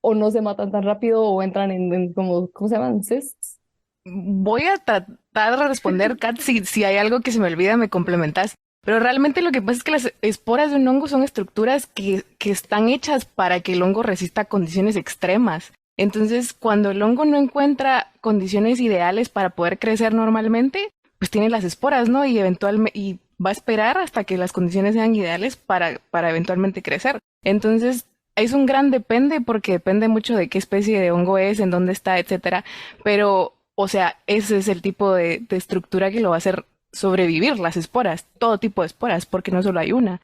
¿O no se matan tan rápido o entran en como, ¿cómo se llaman? Cysts. Voy a tratar de responder, Kat, si hay algo que se me olvida, me complementas. Pero realmente lo que pasa es que las esporas de un hongo son estructuras que están hechas para que el hongo resista condiciones extremas. Entonces, cuando el hongo no encuentra condiciones ideales para poder crecer normalmente, pues tiene las esporas, ¿no? Y y va a esperar hasta que las condiciones sean ideales para eventualmente crecer. Entonces, es un gran depende porque depende mucho de qué especie de hongo es, en dónde está, etcétera. Pero, o sea, ese es el tipo de estructura que lo va a hacer sobrevivir, las esporas, todo tipo de esporas, porque no solo hay una.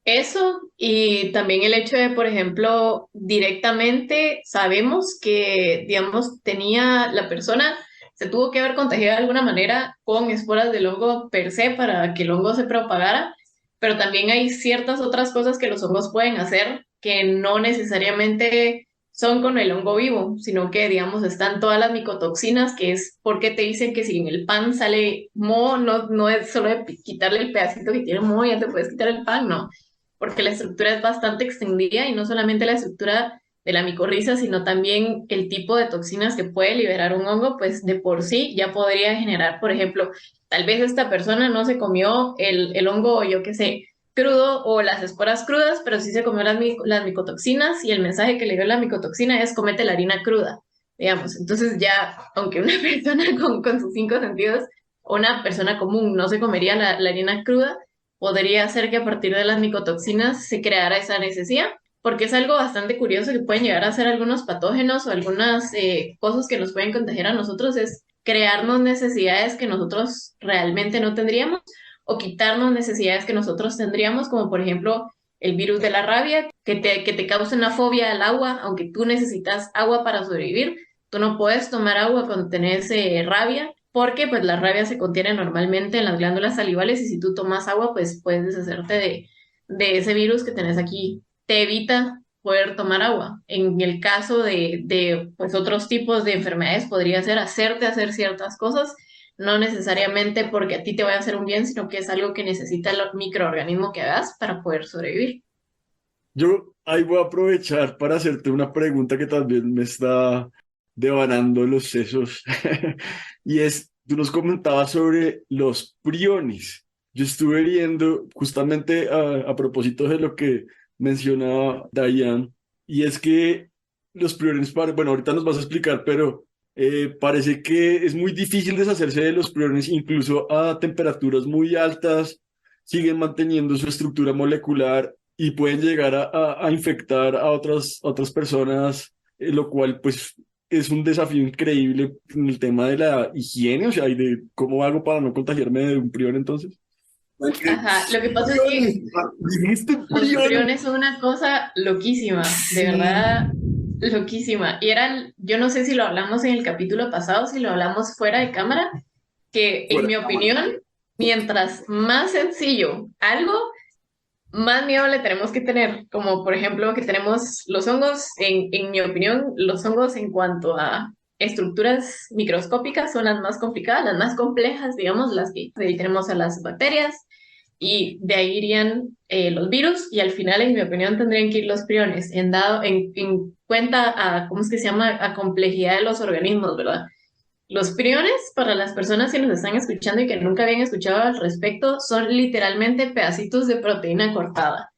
Eso, y también el hecho de, por ejemplo, directamente sabemos que, digamos, tenía la persona, se tuvo que haber contagiado de alguna manera con esporas del hongo per se para que el hongo se propagara, pero también hay ciertas otras cosas que los hongos pueden hacer que no necesariamente son con el hongo vivo, sino que, digamos, están todas las micotoxinas, que es porque te dicen que si en el pan sale moho, no es solo de quitarle el pedacito que tiene moho, ya te puedes quitar el pan, no, porque la estructura es bastante extendida y no solamente la estructura de la micorriza, sino también el tipo de toxinas que puede liberar un hongo, pues de por sí ya podría generar, por ejemplo, tal vez esta persona no se comió el hongo, yo qué sé, crudo o las esporas crudas, pero sí se comió las micotoxinas y el mensaje que le dio la micotoxina es comete la harina cruda, digamos. Entonces ya, aunque una persona con sus cinco sentidos o una persona común no se comería la harina cruda, podría ser que a partir de las micotoxinas se creara esa necesidad, porque es algo bastante curioso que pueden llegar a ser algunos patógenos o algunas cosas que nos pueden contagiar a nosotros, es crearnos necesidades que nosotros realmente no tendríamos o quitarnos necesidades que nosotros tendríamos, como por ejemplo el virus de la rabia, que te causa una fobia al agua, aunque tú necesitas agua para sobrevivir, tú no puedes tomar agua cuando tenés rabia, porque pues la rabia se contiene normalmente en las glándulas salivales y si tú tomas agua, pues puedes deshacerte de ese virus que tenés aquí. Te evita poder tomar agua. En el caso de pues, otros tipos de enfermedades, podría ser hacerte hacer ciertas cosas, no necesariamente porque a ti te vaya a hacer un bien, sino que es algo que necesita el microorganismo que hagas para poder sobrevivir. Yo ahí voy a aprovechar para hacerte una pregunta que también me está devanando los sesos. Y es, tú nos comentabas sobre los priones. Yo estuve viendo justamente a propósito de lo que mencionaba Diane, y es que los priones, bueno, ahorita nos vas a explicar, pero parece que es muy difícil deshacerse de los priones, incluso a temperaturas muy altas, siguen manteniendo su estructura molecular y pueden llegar a infectar a otras personas, lo cual pues es un desafío increíble en el tema de la higiene, o sea, y de cómo hago para no contagiarme de un prión entonces. Ajá, lo que pasa es que Dijiste los priones. priones son una cosa loquísima, de verdad loquísima. Y eran, yo no sé si lo hablamos en el capítulo pasado, si lo hablamos fuera de cámara, que en Fuera. mi opinión, mientras más sencillo algo, más miedo le tenemos que tener, como por ejemplo que tenemos los hongos, en mi opinión, los hongos en cuanto a estructuras microscópicas son las más complicadas, las más complejas, digamos, las que de ahí tenemos a las bacterias y de ahí irían los virus y al final, en mi opinión, tendrían que ir los priones, en cuenta a, ¿cómo es que se llama?, a complejidad de los organismos, ¿verdad? Los priones, para las personas que nos están escuchando y que nunca habían escuchado al respecto, son literalmente pedacitos de proteína cortada.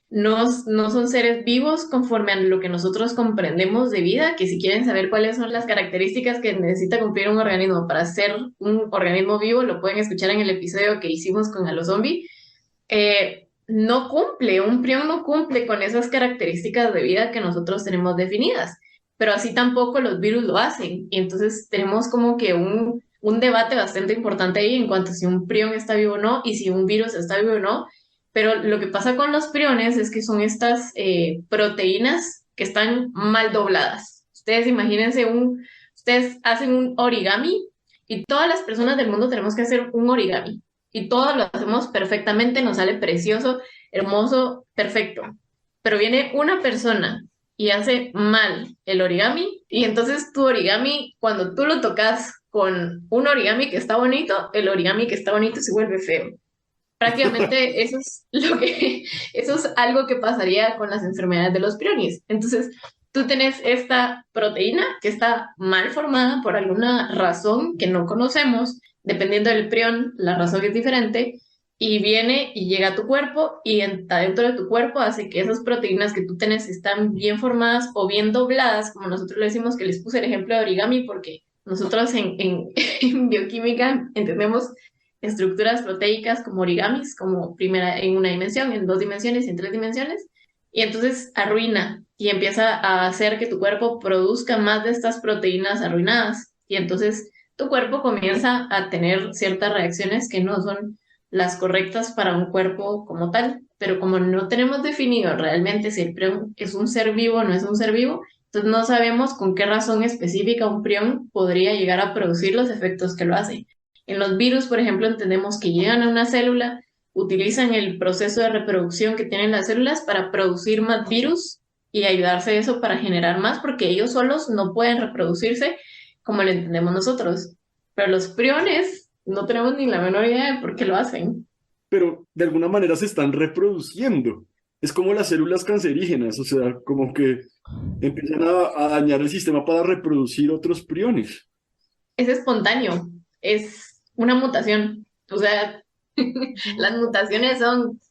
No son seres vivos conforme a lo que nosotros comprendemos de vida, que si quieren saber cuáles son las características que necesita cumplir un organismo para ser un organismo vivo, lo pueden escuchar en el episodio que hicimos con Alozombie. Un prión no cumple con esas características de vida que nosotros tenemos definidas, pero así tampoco los virus lo hacen. Y entonces tenemos como que un debate bastante importante ahí en cuanto a si un prión está vivo o no y si un virus está vivo o no. Pero lo que pasa con los priones es que son estas proteínas que están mal dobladas. Ustedes imagínense ustedes hacen un origami y todas las personas del mundo tenemos que hacer un origami y todos lo hacemos perfectamente, nos sale precioso, hermoso, perfecto. Pero viene una persona y hace mal el origami y entonces tu origami, cuando tú lo tocas con un origami que está bonito, el origami que está bonito se vuelve feo. Prácticamente eso es algo que pasaría con las enfermedades de los priones. Entonces, tú tenés esta proteína que está mal formada por alguna razón que no conocemos, dependiendo del prión, la razón es diferente, y viene y llega a tu cuerpo y adentro de tu cuerpo hace que esas proteínas que tú tenés están bien formadas o bien dobladas, como nosotros le decimos, que les puse el ejemplo de origami porque nosotros en bioquímica entendemos estructuras proteicas como origamis, como primera en una dimensión, en 2 dimensiones y en 3 dimensiones, y entonces arruina y empieza a hacer que tu cuerpo produzca más de estas proteínas arruinadas, y entonces tu cuerpo comienza a tener ciertas reacciones que no son las correctas para un cuerpo como tal, pero como no tenemos definido realmente si el prión es un ser vivo o no es un ser vivo, entonces no sabemos con qué razón específica un prión podría llegar a producir los efectos que lo hace. En los virus, por ejemplo, entendemos que llegan a una célula, utilizan el proceso de reproducción que tienen las células para producir más virus y ayudarse a eso para generar más, porque ellos solos no pueden reproducirse como lo entendemos nosotros. Pero los priones no tenemos ni la menor idea de por qué lo hacen. Pero de alguna manera se están reproduciendo. Es como las células cancerígenas, o sea, como que empiezan a dañar el sistema para reproducir otros priones. Es espontáneo, es una mutación. O sea, las mutaciones son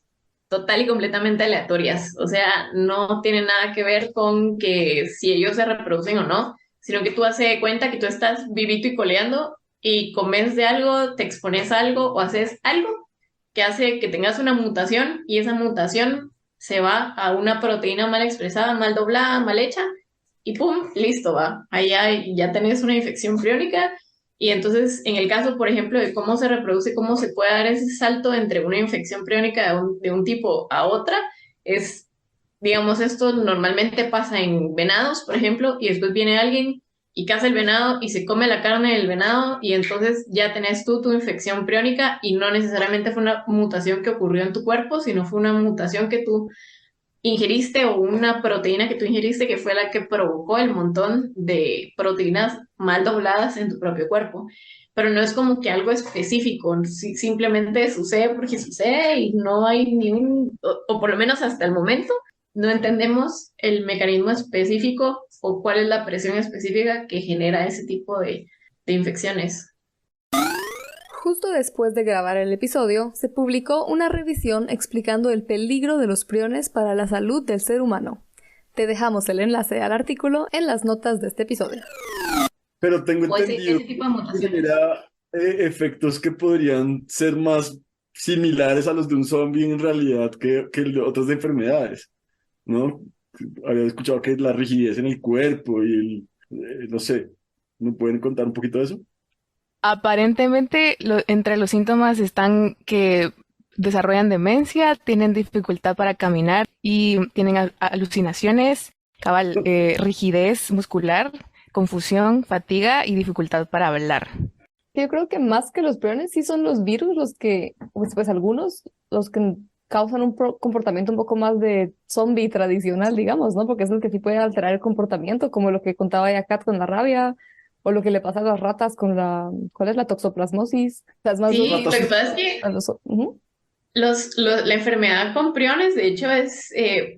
total y completamente aleatorias. O sea, no tiene nada que ver con que si ellos se reproducen o no, sino que tú haces cuenta que tú estás vivito y coleando y comes de algo, te expones a algo o haces algo que hace que tengas una mutación y esa mutación se va a una proteína mal expresada, mal doblada, mal hecha y ¡pum! Listo, va. Ahí ya tenés una infección priónica. Y entonces, en el caso, por ejemplo, de cómo se reproduce, cómo se puede dar ese salto entre una infección priónica de un tipo a otra, es, digamos, esto normalmente pasa en venados, por ejemplo, y después viene alguien y caza el venado y se come la carne del venado y entonces ya tenés tú tu infección priónica y no necesariamente fue una mutación que ocurrió en tu cuerpo, sino fue una mutación que tú ingeriste o una proteína que tú ingeriste que fue la que provocó el montón de proteínas mal dobladas en tu propio cuerpo. Pero no es como que algo específico, simplemente sucede porque sucede y no hay ni un, o por lo menos hasta el momento, no entendemos el mecanismo específico o cuál es la presión específica que genera ese tipo de infecciones. Justo después de grabar el episodio, se publicó una revisión explicando el peligro de los priones para la salud del ser humano. Te dejamos el enlace al artículo en las notas de este episodio. Pero tengo O entendido ese tipo de que mutaciones. genera efectos que podrían ser más similares a los de un zombie en realidad que otras enfermedades, ¿no? Había escuchado que la rigidez en el cuerpo y no sé, ¿me pueden contar un poquito de eso? Aparentemente, entre los síntomas están que desarrollan demencia, tienen dificultad para caminar y tienen alucinaciones, rigidez muscular, confusión, fatiga y dificultad para hablar. Yo creo que más que los priones sí son los virus los que, pues algunos, los que causan un comportamiento un poco más de zombie tradicional, digamos, ¿no? Porque es el que sí puede alterar el comportamiento, como lo que contaba ya Kat con la rabia, o lo que le pasa a las ratas con ¿cuál es la toxoplasmosis? O sea, es más Sí, los- lo que pasa es que Ujú. la enfermedad con priones, de hecho, es,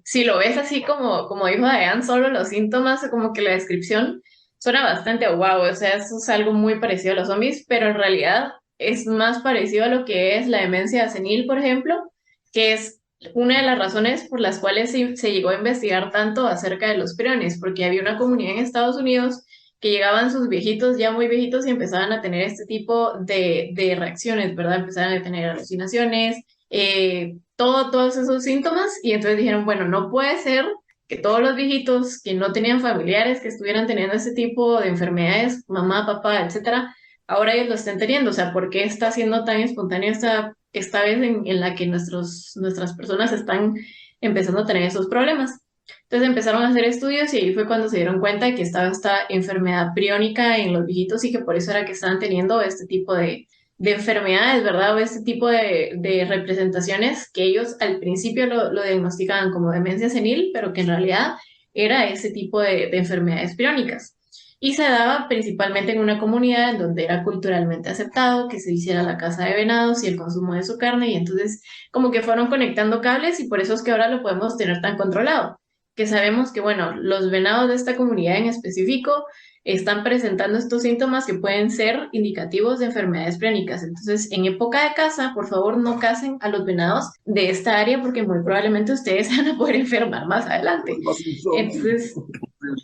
si lo ves así como dijo Dayan, solo los síntomas, como que la descripción suena bastante wow, o sea, eso es algo muy parecido a los zombies, pero en realidad es más parecido a lo que es la demencia senil, por ejemplo, que es una de las razones por las cuales se llegó a investigar tanto acerca de los priones, porque había una comunidad en Estados Unidos que llegaban sus viejitos, ya muy viejitos, y empezaban a tener este tipo de reacciones, ¿verdad? Empezaban a tener alucinaciones, todos esos síntomas, y entonces dijeron, bueno, no puede ser que todos los viejitos que no tenían familiares que estuvieran teniendo ese tipo de enfermedades, mamá, papá, etcétera, ahora ellos lo estén teniendo. O sea, ¿por qué está siendo tan espontáneo esta vez en la que nuestras personas están empezando a tener esos problemas? Entonces empezaron a hacer estudios y ahí fue cuando se dieron cuenta de que estaba esta enfermedad priónica en los viejitos y que por eso era que estaban teniendo este tipo de enfermedades, ¿verdad? O este tipo de representaciones que ellos al principio lo diagnosticaban como demencia senil, pero que en realidad era ese tipo de enfermedades priónicas. y se daba principalmente en una comunidad en donde era culturalmente aceptado que se hiciera la caza de venados y el consumo de su carne, y entonces como que fueron conectando cables y por eso es que ahora lo podemos tener tan controlado, que sabemos que, bueno, los venados de esta comunidad en específico están presentando estos síntomas que pueden ser indicativos de enfermedades crónicas. Entonces, en época de caza, por favor, no cacen a los venados de esta área porque muy probablemente ustedes se van a poder enfermar más adelante. Entonces,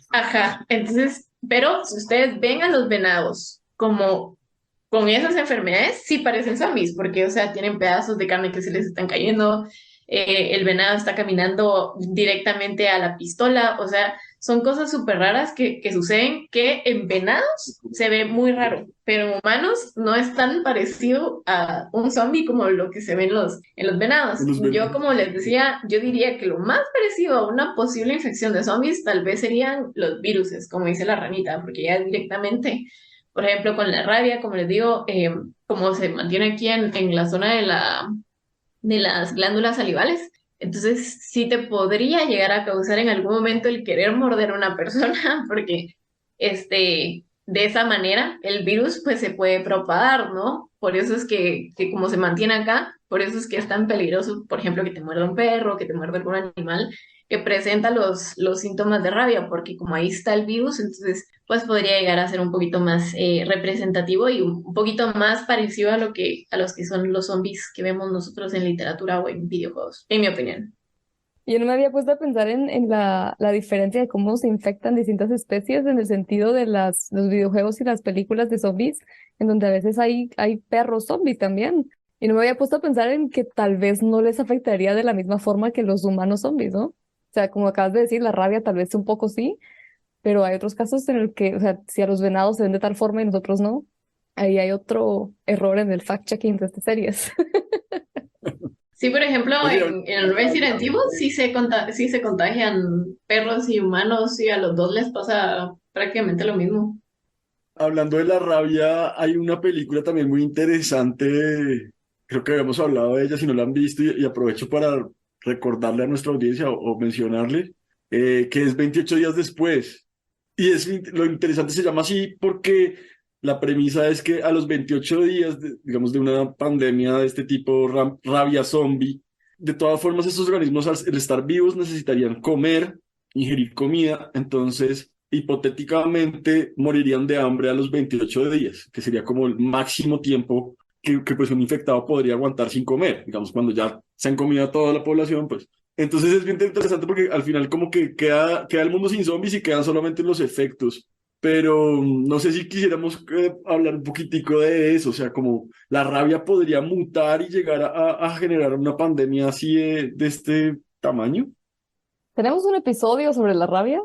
ajá, entonces, pero si ustedes ven a los venados como con esas enfermedades, sí parecen zombies, porque, o sea, tienen pedazos de carne que se les están cayendo, el venado está caminando directamente a la pistola, o sea, son cosas súper raras que suceden que en venados se ve muy raro, pero en humanos no es tan parecido a un zombie como lo que se ve en los venados. Yo, como les decía, yo diría que lo más parecido a una posible infección de zombies tal vez serían los viruses, como dice la ranita, porque ya directamente, por ejemplo, con la rabia, como les digo, como se mantiene aquí en la zona de las glándulas salivales. Entonces, sí te podría llegar a causar en algún momento el querer morder a una persona, porque de esa manera el virus pues se puede propagar, ¿no? Por eso es que como se mantiene acá, por eso es que es tan peligroso, por ejemplo, que te muerda un perro, que te muerda algún animal que presenta los síntomas de rabia, porque como ahí está el virus, entonces pues podría llegar a ser un poquito más representativo y un poquito más parecido a los que son los zombies que vemos nosotros en literatura o en videojuegos, en mi opinión. Yo no me había puesto a pensar en la diferencia de cómo se infectan distintas especies en el sentido de los videojuegos y las películas de zombies, en donde a veces hay perros zombies también. Y no me había puesto a pensar en que tal vez no les afectaría de la misma forma que los humanos zombies, ¿no? O sea, como acabas de decir, la rabia tal vez un poco sí, pero hay otros casos en el que, o sea, si a los venados se ven de tal forma y nosotros no, ahí hay otro error en el fact-checking de estas series. Sí, por ejemplo, Oye, en Resident Evil sí se contagian perros y humanos y a los dos les pasa prácticamente lo mismo. hablando de la rabia, hay una película también muy interesante, creo que habíamos hablado de ella, si no la han visto, y aprovecho para recordarle a nuestra audiencia o mencionarle, que es 28 días después. Y lo interesante se llama así porque la premisa es que a los 28 días, digamos, de una pandemia de este tipo, rabia zombie, de todas formas estos organismos al estar vivos necesitarían comer, ingerir comida, entonces hipotéticamente morirían de hambre a los 28 días, que sería como el máximo tiempo que pues un infectado podría aguantar sin comer, digamos, cuando ya se han comido a toda la población, pues entonces es bien interesante porque al final como que queda el mundo sin zombies y quedan solamente los efectos. Pero no sé si quisiéramos hablar un poquitico de eso, o sea, como la rabia podría mutar y llegar a generar una pandemia así de este tamaño. ¿Tenemos un episodio sobre la rabia?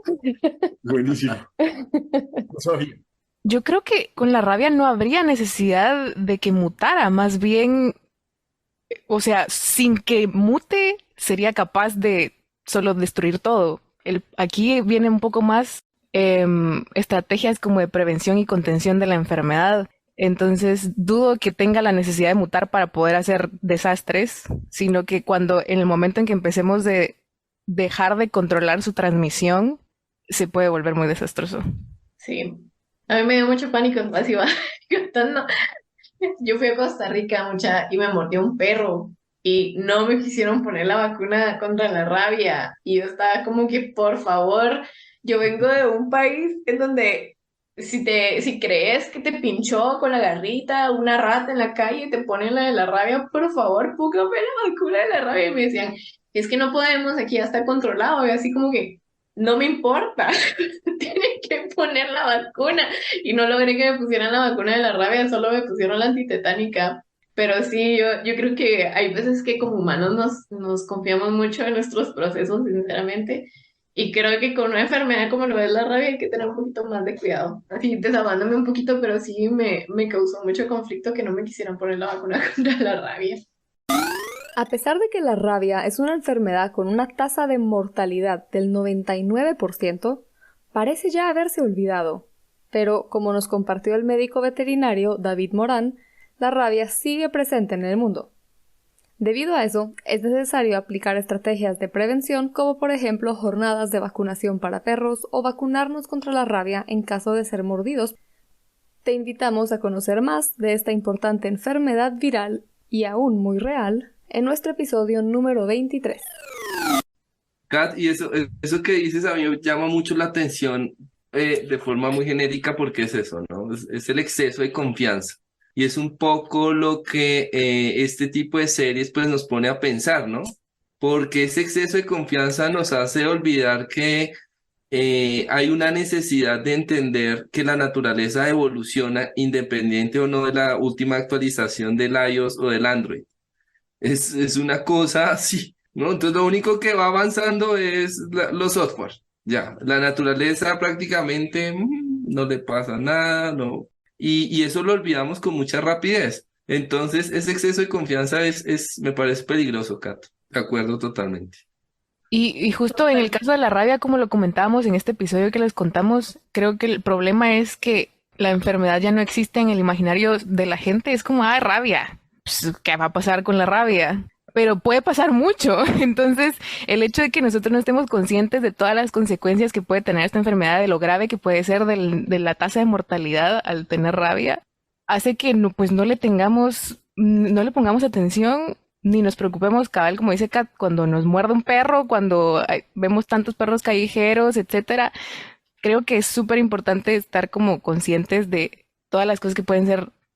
Buenísimo. No sabía. Yo creo que con la rabia no habría necesidad de que mutara, más bien, o sea, sin que mute, sería capaz de solo destruir todo. Aquí viene un poco más estrategias como de prevención y contención de la enfermedad. Entonces, dudo que tenga la necesidad de mutar para poder hacer desastres, sino que cuando en el momento en que empecemos de dejar de controlar su transmisión, se puede volver muy desastroso. Sí, a mí me dio mucho pánico, así va contando. Yo fui a Costa Rica mucha y me mordió un perro y no me quisieron poner la vacuna contra la rabia y yo estaba como que por favor, yo vengo de un país en donde si crees que te pinchó con la garrita una rata en la calle y te ponen la de la rabia, por favor, póngame la vacuna de la rabia y me decían, es que no podemos, aquí ya está controlado y así como que no me importa, tienen que poner la vacuna y no logré que me pusieran la vacuna de la rabia, solo me pusieron la antitetánica. Pero sí, yo creo que hay veces que como humanos nos confiamos mucho en nuestros procesos, sinceramente. Y creo que con una enfermedad como lo es la rabia hay que tener un poquito más de cuidado. Así desahogándome un poquito, pero sí me causó mucho conflicto que no me quisieran poner la vacuna contra la rabia. A pesar de que la rabia es una enfermedad con una tasa de mortalidad del 99%, parece ya haberse olvidado. Pero, como nos compartió el médico veterinario David Morán, la rabia sigue presente en el mundo. Debido a eso, es necesario aplicar estrategias de prevención como por ejemplo jornadas de vacunación para perros o vacunarnos contra la rabia en caso de ser mordidos. Te invitamos a conocer más de esta importante enfermedad viral y aún muy real en nuestro episodio número 23. Kat, y eso que dices a mí me llama mucho la atención de forma muy genérica porque es eso, ¿no? Es el exceso de confianza. Y es un poco lo que este tipo de series pues nos pone a pensar, ¿no? Porque ese exceso de confianza nos hace olvidar que hay una necesidad de entender que la naturaleza evoluciona independiente o no de la última actualización del iOS o del Android. Es una cosa así, ¿no? Entonces lo único que va avanzando es los software. Ya, la naturaleza prácticamente no le pasa nada, no. Y eso lo olvidamos con mucha rapidez. Entonces, ese exceso de confianza me parece peligroso, Cato. De acuerdo totalmente. Y justo en el caso de la rabia, como lo comentábamos en este episodio que les contamos, creo que el problema es que la enfermedad ya no existe en el imaginario de la gente. Es como, rabia. Pues, ¿qué va a pasar con la rabia? Pero puede pasar mucho. Entonces, el hecho de que nosotros no estemos conscientes de todas las consecuencias que puede tener esta enfermedad, de lo grave que puede ser de la tasa de mortalidad al tener rabia, hace que pues no le pongamos atención ni nos preocupemos, cabal, como dice Kat, cuando nos muerde un perro, cuando vemos tantos perros callejeros, etcétera. Creo que es súper importante estar como conscientes de todas las cosas que pueden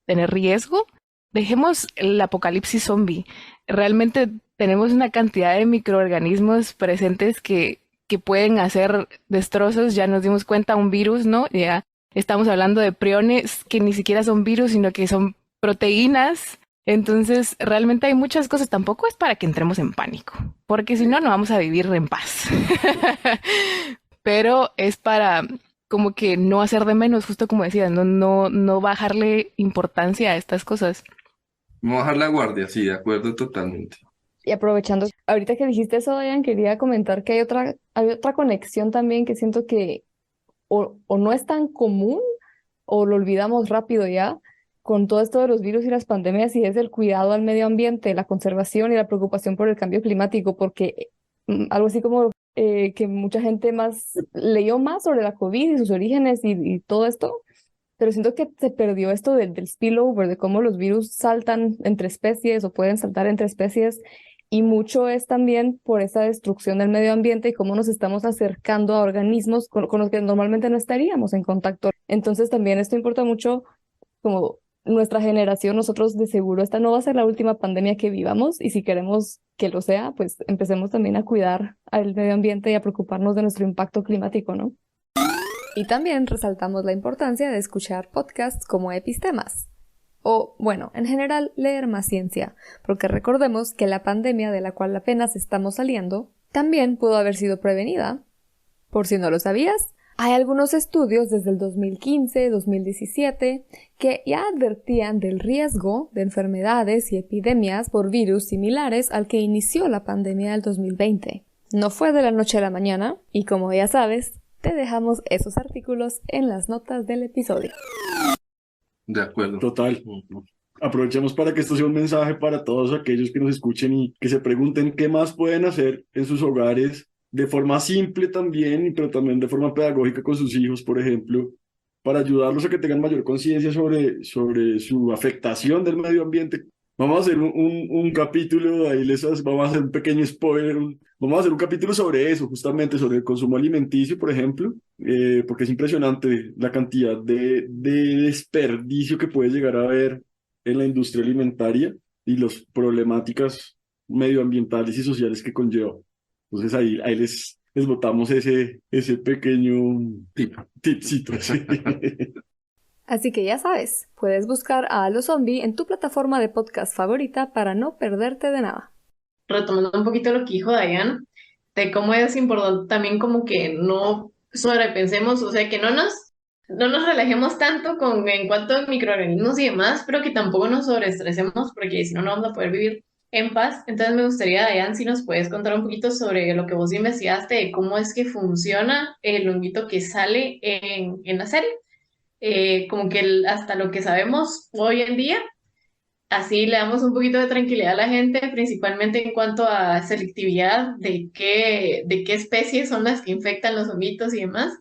tener riesgo. Dejemos el apocalipsis zombie. Realmente tenemos una cantidad de microorganismos presentes que pueden hacer destrozos. Ya nos dimos cuenta, un virus, ¿no? Ya estamos hablando de priones que ni siquiera son virus, sino que son proteínas. Entonces, realmente hay muchas cosas. Tampoco es para que entremos en pánico, porque si no, no vamos a vivir en paz. Pero es para como que no hacer de menos, justo como decías, no bajarle importancia a estas cosas. Vamos a bajar la guardia, sí, de acuerdo totalmente. Y aprovechando, ahorita que dijiste eso, Dayan, quería comentar que hay otra conexión también que siento que o no es tan común o lo olvidamos rápido ya con todo esto de los virus y las pandemias, y es el cuidado al medio ambiente, la conservación y la preocupación por el cambio climático, porque algo así como que mucha gente leyó más sobre la COVID y sus orígenes y todo esto, pero siento que se perdió esto del spillover, de cómo los virus saltan entre especies o pueden saltar entre especies, y mucho es también por esa destrucción del medio ambiente y cómo nos estamos acercando a organismos con los que normalmente no estaríamos en contacto. Entonces también esto importa mucho, como nuestra generación, nosotros de seguro esta no va a ser la última pandemia que vivamos, y si queremos que lo sea, pues empecemos también a cuidar al medio ambiente y a preocuparnos de nuestro impacto climático, ¿no? Y también resaltamos la importancia de escuchar podcasts como Epistemas. O, bueno, en general, leer más ciencia, porque recordemos que la pandemia de la cual apenas estamos saliendo también pudo haber sido prevenida. Por si no lo sabías, hay algunos estudios desde el 2015-2017 que ya advertían del riesgo de enfermedades y epidemias por virus similares al que inició la pandemia del 2020. No fue de la noche a la mañana, y como ya sabes, te dejamos esos artículos en las notas del episodio. De acuerdo. Total. Aprovechemos para que esto sea un mensaje para todos aquellos que nos escuchen y que se pregunten qué más pueden hacer en sus hogares de forma simple también, pero también de forma pedagógica con sus hijos, por ejemplo, para ayudarlos a que tengan mayor conciencia sobre su afectación del medio ambiente. Vamos a hacer un capítulo, ahí vamos a hacer un pequeño spoiler, vamos a hacer un capítulo sobre eso, justamente sobre el consumo alimenticio, por ejemplo, porque es impresionante la cantidad de desperdicio que puede llegar a haber en la industria alimentaria y las problemáticas medioambientales y sociales que conlleva. Entonces ahí les botamos ese pequeño tipcito. Sí. Así que ya sabes, puedes buscar a Halo Zombie en tu plataforma de podcast favorita para no perderte de nada. Retomando un poquito lo que dijo Dayan, de cómo es importante también como que no sobrepensemos, o sea, que no nos relajemos tanto en cuanto a microorganismos y demás, pero que tampoco nos sobreestresemos, porque si no, no vamos a poder vivir en paz. Entonces me gustaría, Dayan, si nos puedes contar un poquito sobre lo que vos investigaste, de cómo es que funciona el honguito que sale en la serie. Como que hasta lo que sabemos hoy en día, así le damos un poquito de tranquilidad a la gente, principalmente en cuanto a selectividad de qué especies son las que infectan los honguitos y demás.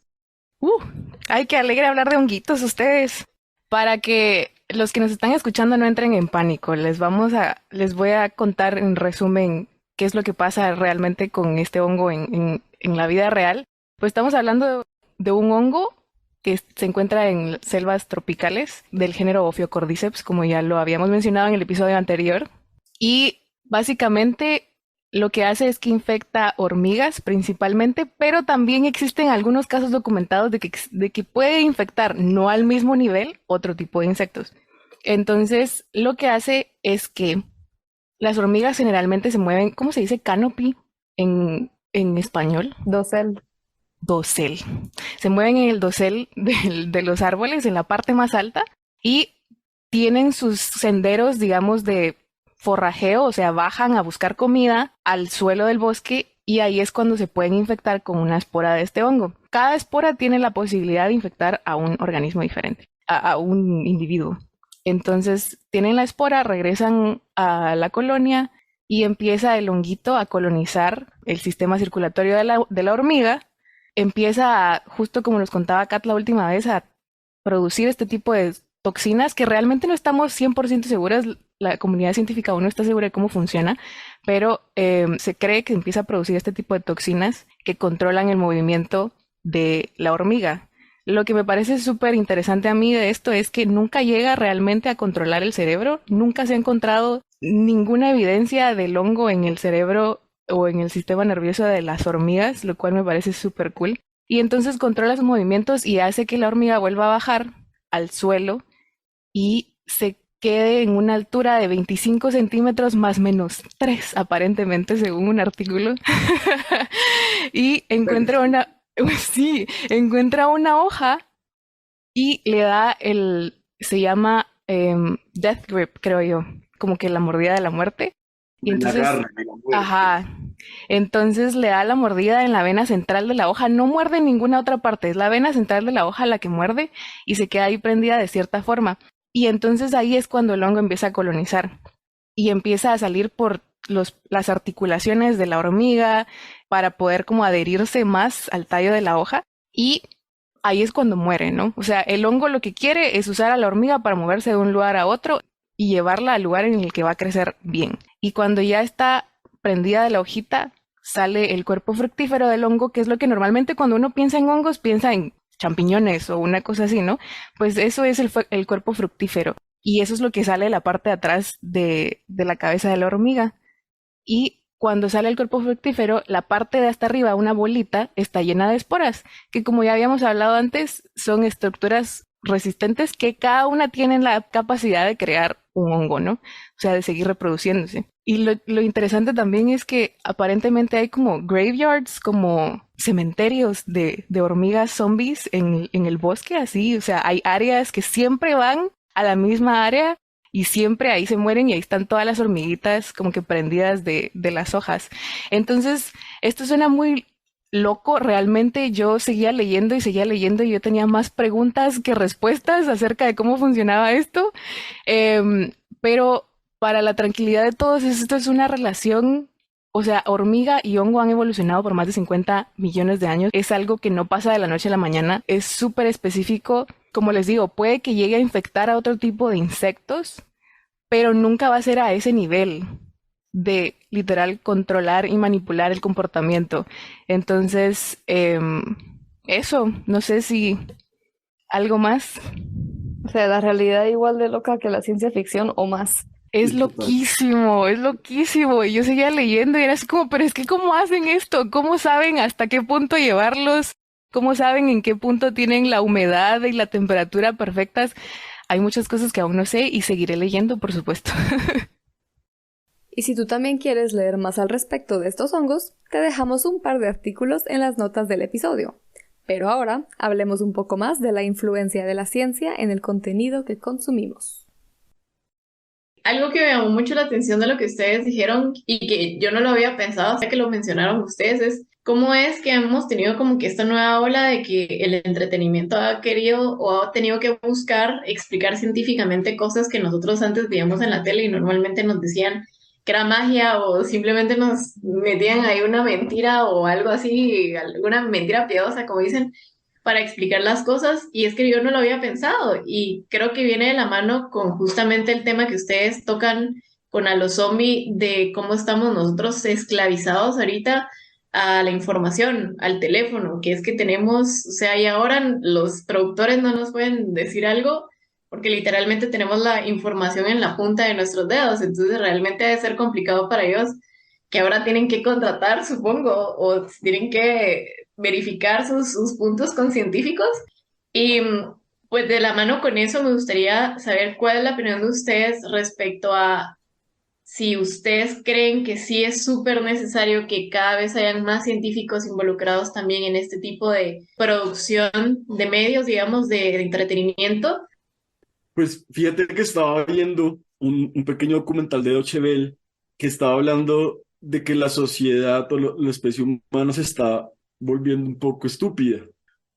Uh, Ay, qué alegre hablar de honguitos ustedes. Para que los que nos están escuchando no entren en pánico, les voy a contar en resumen qué es lo que pasa realmente con este hongo en la vida real. Pues estamos hablando de un hongo que se encuentra en selvas tropicales del género Ophiocordyceps, como ya lo habíamos mencionado en el episodio anterior. Y básicamente lo que hace es que infecta hormigas principalmente, pero también existen algunos casos documentados de que puede infectar, no al mismo nivel, otro tipo de insectos. Entonces, lo que hace es que las hormigas generalmente se mueven, ¿cómo se dice? Canopy en español. Dosel. Dosel. Se mueven en el dosel de los árboles, en la parte más alta, y tienen sus senderos, digamos, de forrajeo, o sea, bajan a buscar comida al suelo del bosque y ahí es cuando se pueden infectar con una espora de este hongo. Cada espora tiene la posibilidad de infectar a un organismo diferente, a un individuo. Entonces, tienen la espora, regresan a la colonia y empieza el honguito a colonizar el sistema circulatorio de la hormiga. Empieza a, justo como nos contaba Kat la última vez, a producir este tipo de toxinas que realmente no estamos 100% seguras, la comunidad científica aún no está segura de cómo funciona, pero se cree que empieza a producir este tipo de toxinas que controlan el movimiento de la hormiga. Lo que me parece súper interesante a mí de esto es que nunca llega realmente a controlar el cerebro, nunca se ha encontrado ninguna evidencia del hongo en el cerebro o en el sistema nervioso de las hormigas, lo cual me parece súper cool. Y entonces controla sus movimientos y hace que la hormiga vuelva a bajar al suelo y se quede en una altura de 25 centímetros más menos 3, aparentemente, según un artículo. Y encuentra encuentra una hoja y le da se llama death grip, creo yo, como que la mordida de la muerte. Y entonces, ajá, entonces le da la mordida en la vena central de la hoja, no muerde en ninguna otra parte, es la vena central de la hoja la que muerde y se queda ahí prendida de cierta forma. Y entonces ahí es cuando el hongo empieza a colonizar y empieza a salir por las articulaciones de la hormiga para poder como adherirse más al tallo de la hoja y ahí es cuando muere, ¿no? O sea, el hongo lo que quiere es usar a la hormiga para moverse de un lugar a otro y llevarla al lugar en el que va a crecer bien. Y cuando ya está prendida de la hojita, sale el cuerpo fructífero del hongo, que es lo que normalmente cuando uno piensa en hongos, piensa en champiñones o una cosa así, ¿no? Pues eso es el cuerpo fructífero. Y eso es lo que sale de la parte de atrás de la cabeza de la hormiga. Y cuando sale el cuerpo fructífero, la parte de hasta arriba, una bolita, está llena de esporas, que como ya habíamos hablado antes, son estructuras resistentes que cada una tiene la capacidad de crear un hongo, ¿no? O sea, de seguir reproduciéndose. Y lo interesante también es que aparentemente hay como graveyards, como cementerios de hormigas zombies en el bosque, así. O sea, hay áreas que siempre van a la misma área y siempre ahí se mueren y ahí están todas las hormiguitas como que prendidas de las hojas. Entonces, esto suena muy loco. Realmente yo seguía leyendo y yo tenía más preguntas que respuestas acerca de cómo funcionaba esto. Pero para la tranquilidad de todos, esto es una relación, o sea, hormiga y hongo han evolucionado por más de 50 millones de años. Es algo que no pasa de la noche a la mañana, es súper específico. Como les digo, puede que llegue a infectar a otro tipo de insectos, pero nunca va a ser a ese nivel de literal controlar y manipular el comportamiento. Entonces, eso, no sé si algo más. O sea, la realidad igual de loca que la ciencia ficción o más. Es loquísimo, es loquísimo. Y yo seguía leyendo y era así como, pero es que ¿cómo hacen esto? ¿Cómo saben hasta qué punto llevarlos? ¿Cómo saben en qué punto tienen la humedad y la temperatura perfectas? Hay muchas cosas que aún no sé y seguiré leyendo, por supuesto. Y si tú también quieres leer más al respecto de estos hongos, te dejamos un par de artículos en las notas del episodio. Pero ahora hablemos un poco más de la influencia de la ciencia en el contenido que consumimos. Algo que me llamó mucho la atención de lo que ustedes dijeron y que yo no lo había pensado hasta que lo mencionaron ustedes es cómo es que hemos tenido como que esta nueva ola de que el entretenimiento ha querido o ha tenido que buscar explicar científicamente cosas que nosotros antes veíamos en la tele y normalmente nos decían que era magia o simplemente nos metían ahí una mentira o algo así, alguna mentira piadosa, como dicen, para explicar las cosas. Y es que yo no lo había pensado y creo que viene de la mano con justamente el tema que ustedes tocan con a los zombies de cómo estamos nosotros esclavizados ahorita a la información, al teléfono, que es que tenemos, o sea, y ahora los productores no nos pueden decir algo porque literalmente tenemos la información en la punta de nuestros dedos, entonces realmente debe ser complicado para ellos que ahora tienen que contratar, supongo, o tienen que verificar sus puntos con científicos. Y pues de la mano con eso me gustaría saber cuál es la opinión de ustedes respecto a si ustedes creen que sí es súper necesario que cada vez hayan más científicos involucrados también en este tipo de producción de medios, digamos, de entretenimiento. Pues fíjate que estaba viendo un pequeño documental de Deutsche Welle que estaba hablando de que la sociedad o la especie humana se está volviendo un poco estúpida,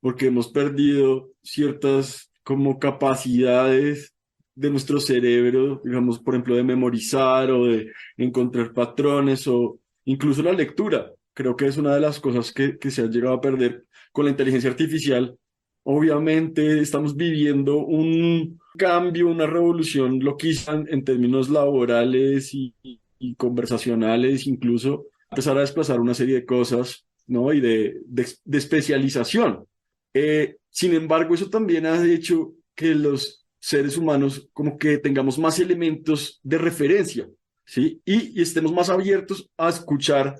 porque hemos perdido ciertas como capacidades de nuestro cerebro, digamos, por ejemplo, de memorizar o de encontrar patrones o incluso la lectura. Creo que es una de las cosas que se ha llegado a perder con la inteligencia artificial. Obviamente estamos viviendo un cambio, una revolución loquísima en términos laborales y conversacionales, incluso empezar a desplazar una serie de cosas, ¿no? Y de especialización. Sin embargo, eso también ha hecho que los seres humanos como que tengamos más elementos de referencia, ¿sí? Y estemos más abiertos a escuchar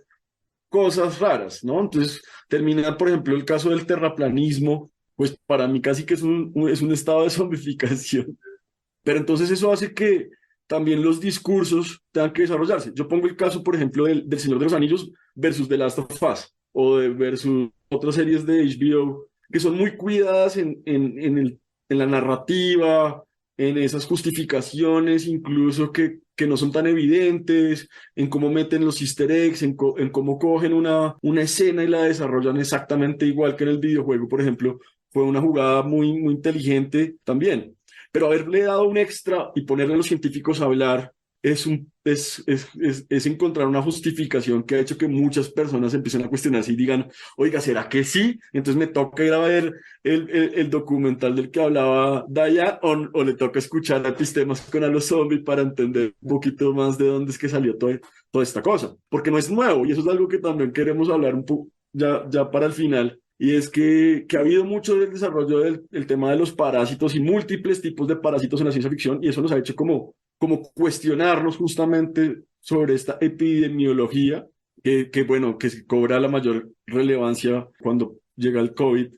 cosas raras, ¿no? Entonces, termina, por ejemplo, el caso del terraplanismo, pues para mí casi que es un estado de zombificación. Pero entonces eso hace que también los discursos tengan que desarrollarse. Yo pongo el caso, por ejemplo, del Señor de los Anillos versus The Last of Us, o versus otras series de HBO, que son muy cuidadas en la narrativa, en esas justificaciones, incluso que no son tan evidentes, en cómo meten los easter eggs, en cómo cogen una escena y la desarrollan exactamente igual que en el videojuego, por ejemplo. Fue una jugada muy, muy inteligente también. Pero haberle dado un extra y ponerle a los científicos a hablar es encontrar una justificación que ha hecho que muchas personas empiecen a cuestionarse y digan, oiga, ¿será que sí? Entonces me toca ir a ver el documental del que hablaba Dayan o le toca escuchar epistemas con a los zombies para entender un poquito más de dónde es que salió toda esta cosa. Porque no es nuevo y eso es algo que también queremos hablar un poco ya para el final. Y es que ha habido mucho del desarrollo del tema de los parásitos y múltiples tipos de parásitos en la ciencia ficción, y eso nos ha hecho como cuestionarnos justamente sobre esta epidemiología bueno, que se cobra la mayor relevancia cuando llega el COVID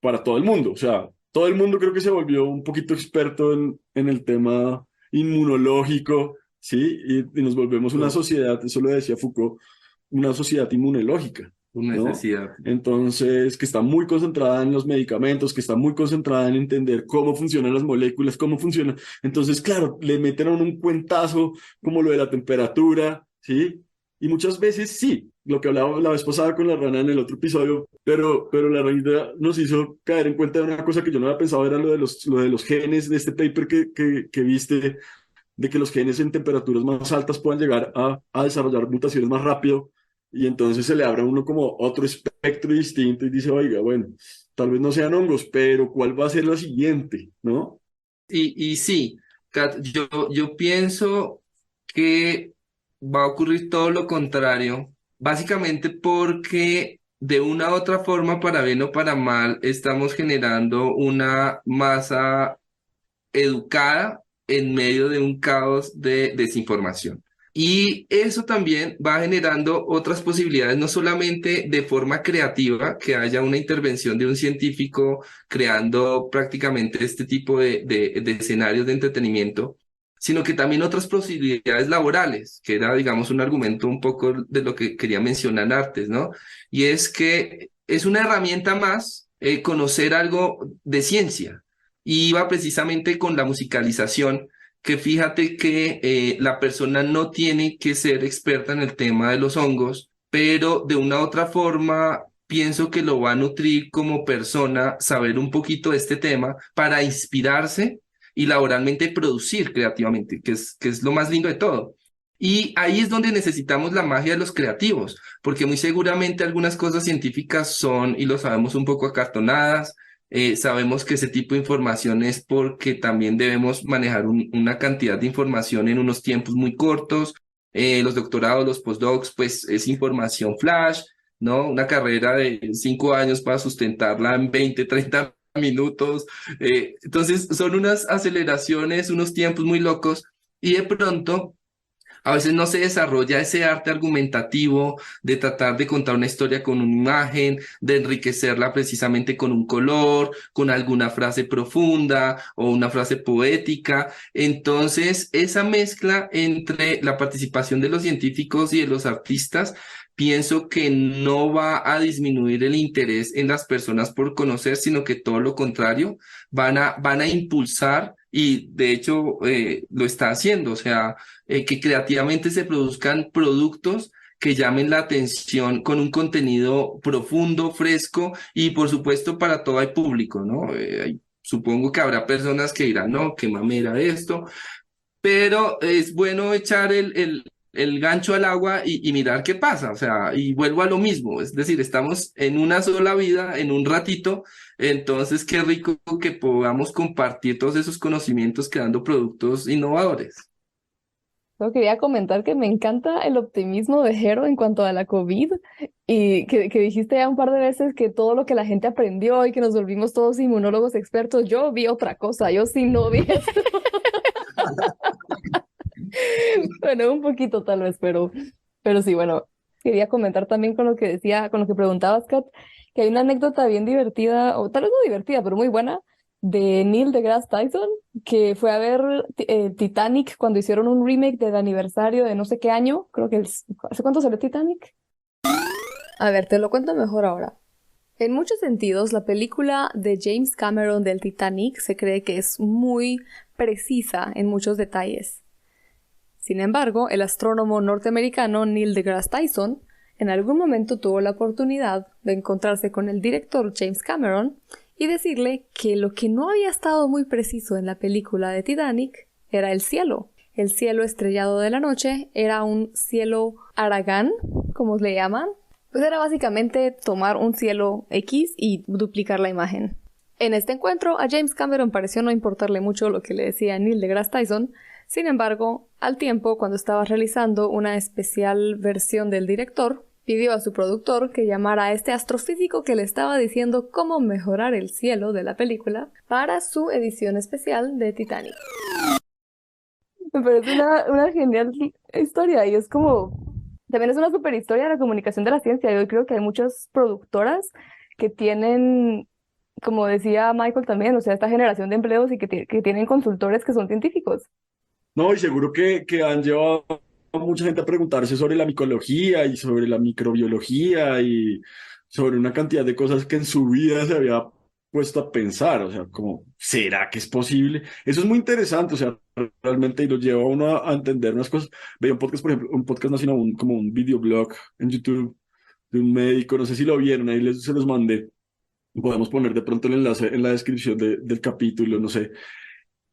para todo el mundo. O sea, todo el mundo creo que se volvió un poquito experto en el tema inmunológico, ¿sí? Y nos volvemos una sociedad, eso lo decía Foucault, una sociedad inmunológica, ¿no? Necesidad. Entonces, que está muy concentrada en los medicamentos, que está muy concentrada en entender cómo funcionan las moléculas, cómo funcionan. Entonces, claro, le meten a uno un cuentazo como lo de la temperatura, ¿sí? Y muchas veces sí, lo que hablaba la vez pasada con la rana en el otro episodio, pero la ranita nos hizo caer en cuenta de una cosa que yo no había pensado, era lo de los genes, de este paper que viste, de que los genes en temperaturas más altas puedan llegar a desarrollar mutaciones más rápido. Y entonces se le abre a uno como otro espectro distinto y dice, oiga, bueno, tal vez no sean hongos, pero ¿cuál va a ser la siguiente? ¿No? Y sí, Kat, yo pienso que va a ocurrir todo lo contrario, básicamente porque de una u otra forma, para bien o para mal, estamos generando una masa educada en medio de un caos de desinformación. Y eso también va generando otras posibilidades, no solamente de forma creativa, que haya una intervención de un científico creando prácticamente este tipo de escenarios de entretenimiento, sino que también otras posibilidades laborales, que era, digamos, un argumento un poco de lo que quería mencionar antes, ¿no? Y es que es una herramienta más conocer algo de ciencia. Y va precisamente con la musicalización, que fíjate que la persona no tiene que ser experta en el tema de los hongos pero de una u otra forma pienso que lo va a nutrir como persona saber un poquito de este tema para inspirarse y laboralmente producir creativamente, que es lo más lindo de todo. Y ahí es donde necesitamos la magia de los creativos, porque muy seguramente algunas cosas científicas son, y lo sabemos, un poco acartonadas. Sabemos que ese tipo de información es porque también debemos manejar una cantidad de información en unos tiempos muy cortos. Los doctorados, los postdocs, pues es información flash, ¿no? Una carrera de 5 años para sustentarla en 20, 30 minutos. Entonces, son unas aceleraciones, unos tiempos muy locos y de pronto a veces no se desarrolla ese arte argumentativo de tratar de contar una historia con una imagen, de enriquecerla precisamente con un color, con alguna frase profunda o una frase poética. Entonces, esa mezcla entre la participación de los científicos y de los artistas, pienso que no va a disminuir el interés en las personas por conocer, sino que todo lo contrario, van a impulsar y de hecho lo está haciendo, o sea, que creativamente se produzcan productos que llamen la atención con un contenido profundo, fresco y por supuesto para todo el público, ¿no? Supongo que habrá personas que dirán, no, qué mamera esto, pero es bueno echar el gancho al agua y mirar qué pasa, o sea, y vuelvo a lo mismo, es decir, estamos en una sola vida, en un ratito, entonces qué rico que podamos compartir todos esos conocimientos creando productos innovadores. Yo quería comentar que me encanta el optimismo de Jero en cuanto a la COVID y que dijiste ya un par de veces que todo lo que la gente aprendió y que nos volvimos todos inmunólogos expertos. Yo vi otra cosa, yo sí no vi eso. Bueno, un poquito tal vez, pero sí, bueno, quería comentar también con lo que decía, con lo que preguntabas, Kat, que hay una anécdota bien divertida, o tal vez no divertida, pero muy buena, de Neil deGrasse Tyson, que fue a ver Titanic cuando hicieron un remake del aniversario de no sé qué año, creo que ¿hace cuánto salió Titanic? A ver, te lo cuento mejor ahora. En muchos sentidos, la película de James Cameron del Titanic se cree que es muy precisa en muchos detalles. Sin embargo, el astrónomo norteamericano Neil deGrasse Tyson en algún momento tuvo la oportunidad de encontrarse con el director James Cameron y decirle que lo que no había estado muy preciso en la película de Titanic era el cielo. El cielo estrellado de la noche era un cielo Aragán, como le llaman. Pues era básicamente tomar un cielo X y duplicar la imagen. En este encuentro, a James Cameron pareció no importarle mucho lo que le decía Neil deGrasse Tyson. Sin embargo, al tiempo, cuando estaba realizando una especial versión del director, pidió a su productor que llamara a este astrofísico que le estaba diciendo cómo mejorar el cielo de la película para su edición especial de Titanic. Me parece una genial historia y es como... También es una super historia de la comunicación de la ciencia. Yo creo que hay muchas productoras que tienen, como decía Michael también, o sea, esta generación de empleos y que tienen consultores que son científicos. No, y seguro que han llevado a mucha gente a preguntarse sobre la micología y sobre la microbiología y sobre una cantidad de cosas que en su vida se había puesto a pensar, o sea, como, ¿será que es posible? Eso es muy interesante, o sea, realmente y lo lleva a uno a entender unas cosas. Veía un podcast, por ejemplo, un podcast no, sino como un videoblog en YouTube de un médico, no sé si lo vieron, ahí se los mandé. Podemos poner de pronto el enlace en la descripción del capítulo, no sé.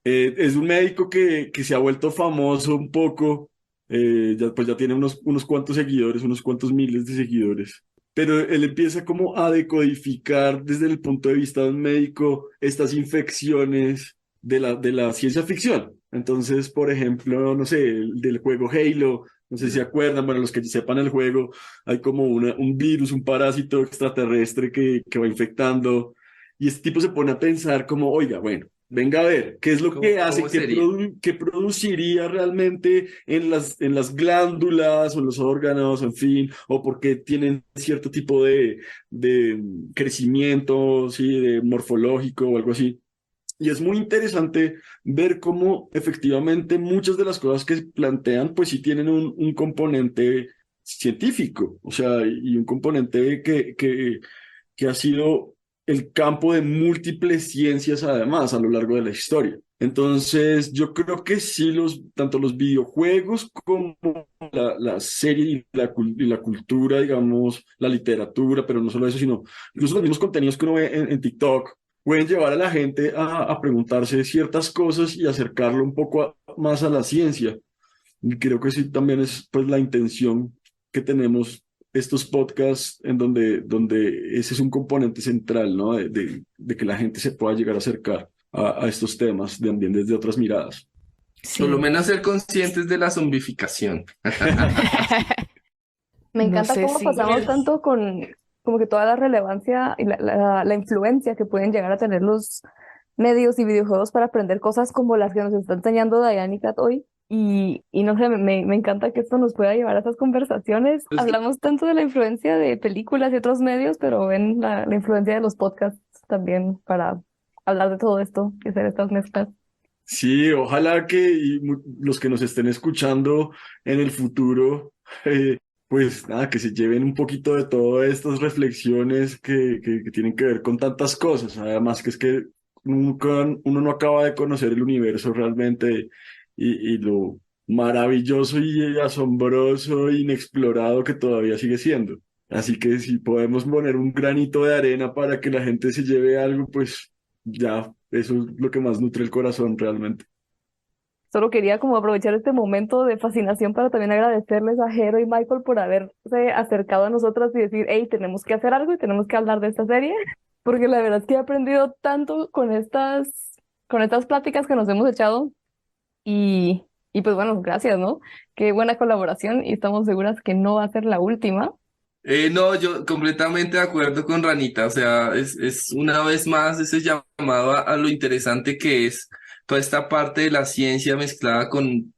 Es un médico que se ha vuelto famoso un poco, pues ya tiene unos cuantos seguidores, unos cuantos miles de seguidores. Pero él empieza como a decodificar desde el punto de vista de un médico estas infecciones de la ciencia ficción. Entonces, por ejemplo, no sé, del juego Halo, no sé si se acuerdan, bueno, los que sepan el juego, hay como un virus, un parásito extraterrestre que va infectando, y este tipo se pone a pensar como, oiga, bueno, venga a ver, ¿qué es lo que hace? ¿Qué produciría realmente en las glándulas o en los órganos, en fin? ¿O por qué tienen cierto tipo de crecimiento, ¿sí? De morfológico o algo así? Y es muy interesante ver cómo efectivamente muchas de las cosas que se plantean, pues sí tienen un componente científico, o sea, y un componente que ha sido el campo de múltiples ciencias además a lo largo de la historia. Entonces, yo creo que sí, tanto los videojuegos como la serie y la cultura, digamos, la literatura, pero no solo eso, sino incluso los mismos contenidos que uno ve en TikTok, pueden llevar a la gente a preguntarse ciertas cosas y acercarlo un poco más a la ciencia. Y creo que sí también es pues la intención que tenemos estos podcasts en donde ese es un componente central, ¿no? De que la gente se pueda llegar a acercar a estos temas también desde otras miradas. Por lo Sí. menos ser conscientes de la zombificación. Me No encanta sé cómo si. pasamos tanto con como que toda la relevancia y la influencia que pueden llegar a tener los medios y videojuegos para aprender cosas como las que nos está enseñando Diane y Kat hoy. Y no sé, me encanta que esto nos pueda llevar a esas conversaciones. Es que- Hablamos tanto de la influencia de películas y otros medios, pero ven la influencia de los podcasts también para hablar de todo esto y hacer estas mezclas. Sí, ojalá que los que nos estén escuchando en el futuro, pues nada, que se lleven un poquito de todas estas reflexiones que tienen que ver con tantas cosas. Además, que es que uno no acaba de conocer el universo realmente y lo maravilloso y asombroso e inexplorado que todavía sigue siendo. Así que si podemos poner un granito de arena para que la gente se lleve algo, pues ya, eso es lo que más nutre el corazón realmente. Solo quería como aprovechar este momento de fascinación para también agradecerles a Jero y Michael por haberse acercado a nosotras y decir, hey, tenemos que hacer algo y tenemos que hablar de esta serie, porque la verdad es que he aprendido tanto con estas pláticas que nos hemos echado y, y pues bueno, gracias, ¿no? Qué buena colaboración y estamos seguras que no va a ser la última. No, yo completamente de acuerdo con Ranita, o sea, es una vez más ese llamado a lo interesante que es toda esta parte de la ciencia mezclada con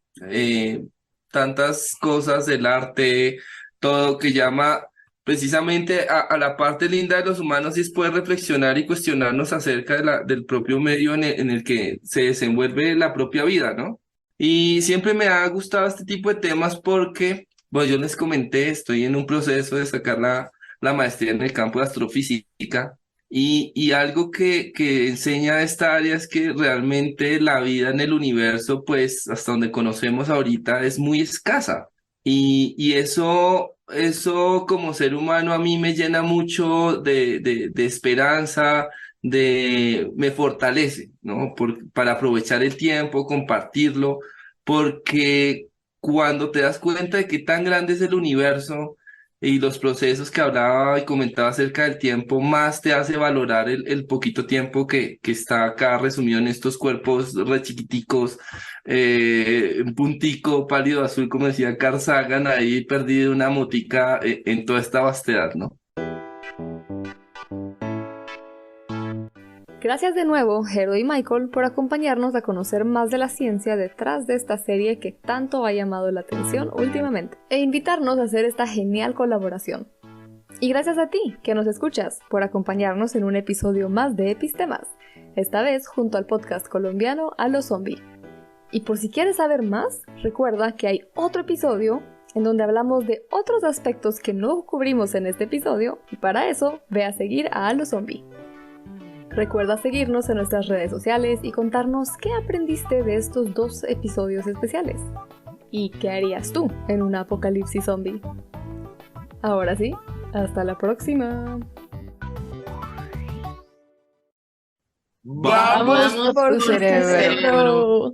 tantas cosas del arte, todo que llama precisamente a la parte linda de los humanos y es poder reflexionar y cuestionarnos acerca del propio medio en el que se desenvuelve la propia vida, ¿no? Y siempre me ha gustado este tipo de temas porque... Bueno, yo les comenté, estoy en un proceso de sacar la maestría en el campo de astrofísica y algo que enseña esta área es que realmente la vida en el universo, pues hasta donde conocemos ahorita, es muy escasa. Y eso como ser humano a mí me llena mucho de esperanza, me fortalece, ¿no? Para aprovechar el tiempo, compartirlo, porque cuando te das cuenta de qué tan grande es el universo y los procesos que hablaba y comentaba acerca del tiempo, más te hace valorar el poquito tiempo que está acá resumido en estos cuerpos re chiquiticos, un puntico pálido azul, como decía Carl Sagan, ahí perdido una motica en toda esta vastedad, ¿no? Gracias de nuevo, Jero y Michael, por acompañarnos a conocer más de la ciencia detrás de esta serie que tanto ha llamado la atención últimamente, e invitarnos a hacer esta genial colaboración. Y gracias a ti, que nos escuchas, por acompañarnos en un episodio más de Epistemas, esta vez junto al podcast colombiano A lo Zombie. Y por si quieres saber más, recuerda que hay otro episodio en donde hablamos de otros aspectos que no cubrimos en este episodio, y para eso, ve a seguir a lo Zombie. Recuerda seguirnos en nuestras redes sociales y contarnos qué aprendiste de estos 2 episodios especiales. ¿Y qué harías tú en un apocalipsis zombie? Ahora sí, hasta la próxima. ¡Vamos por por tu tu cerebro.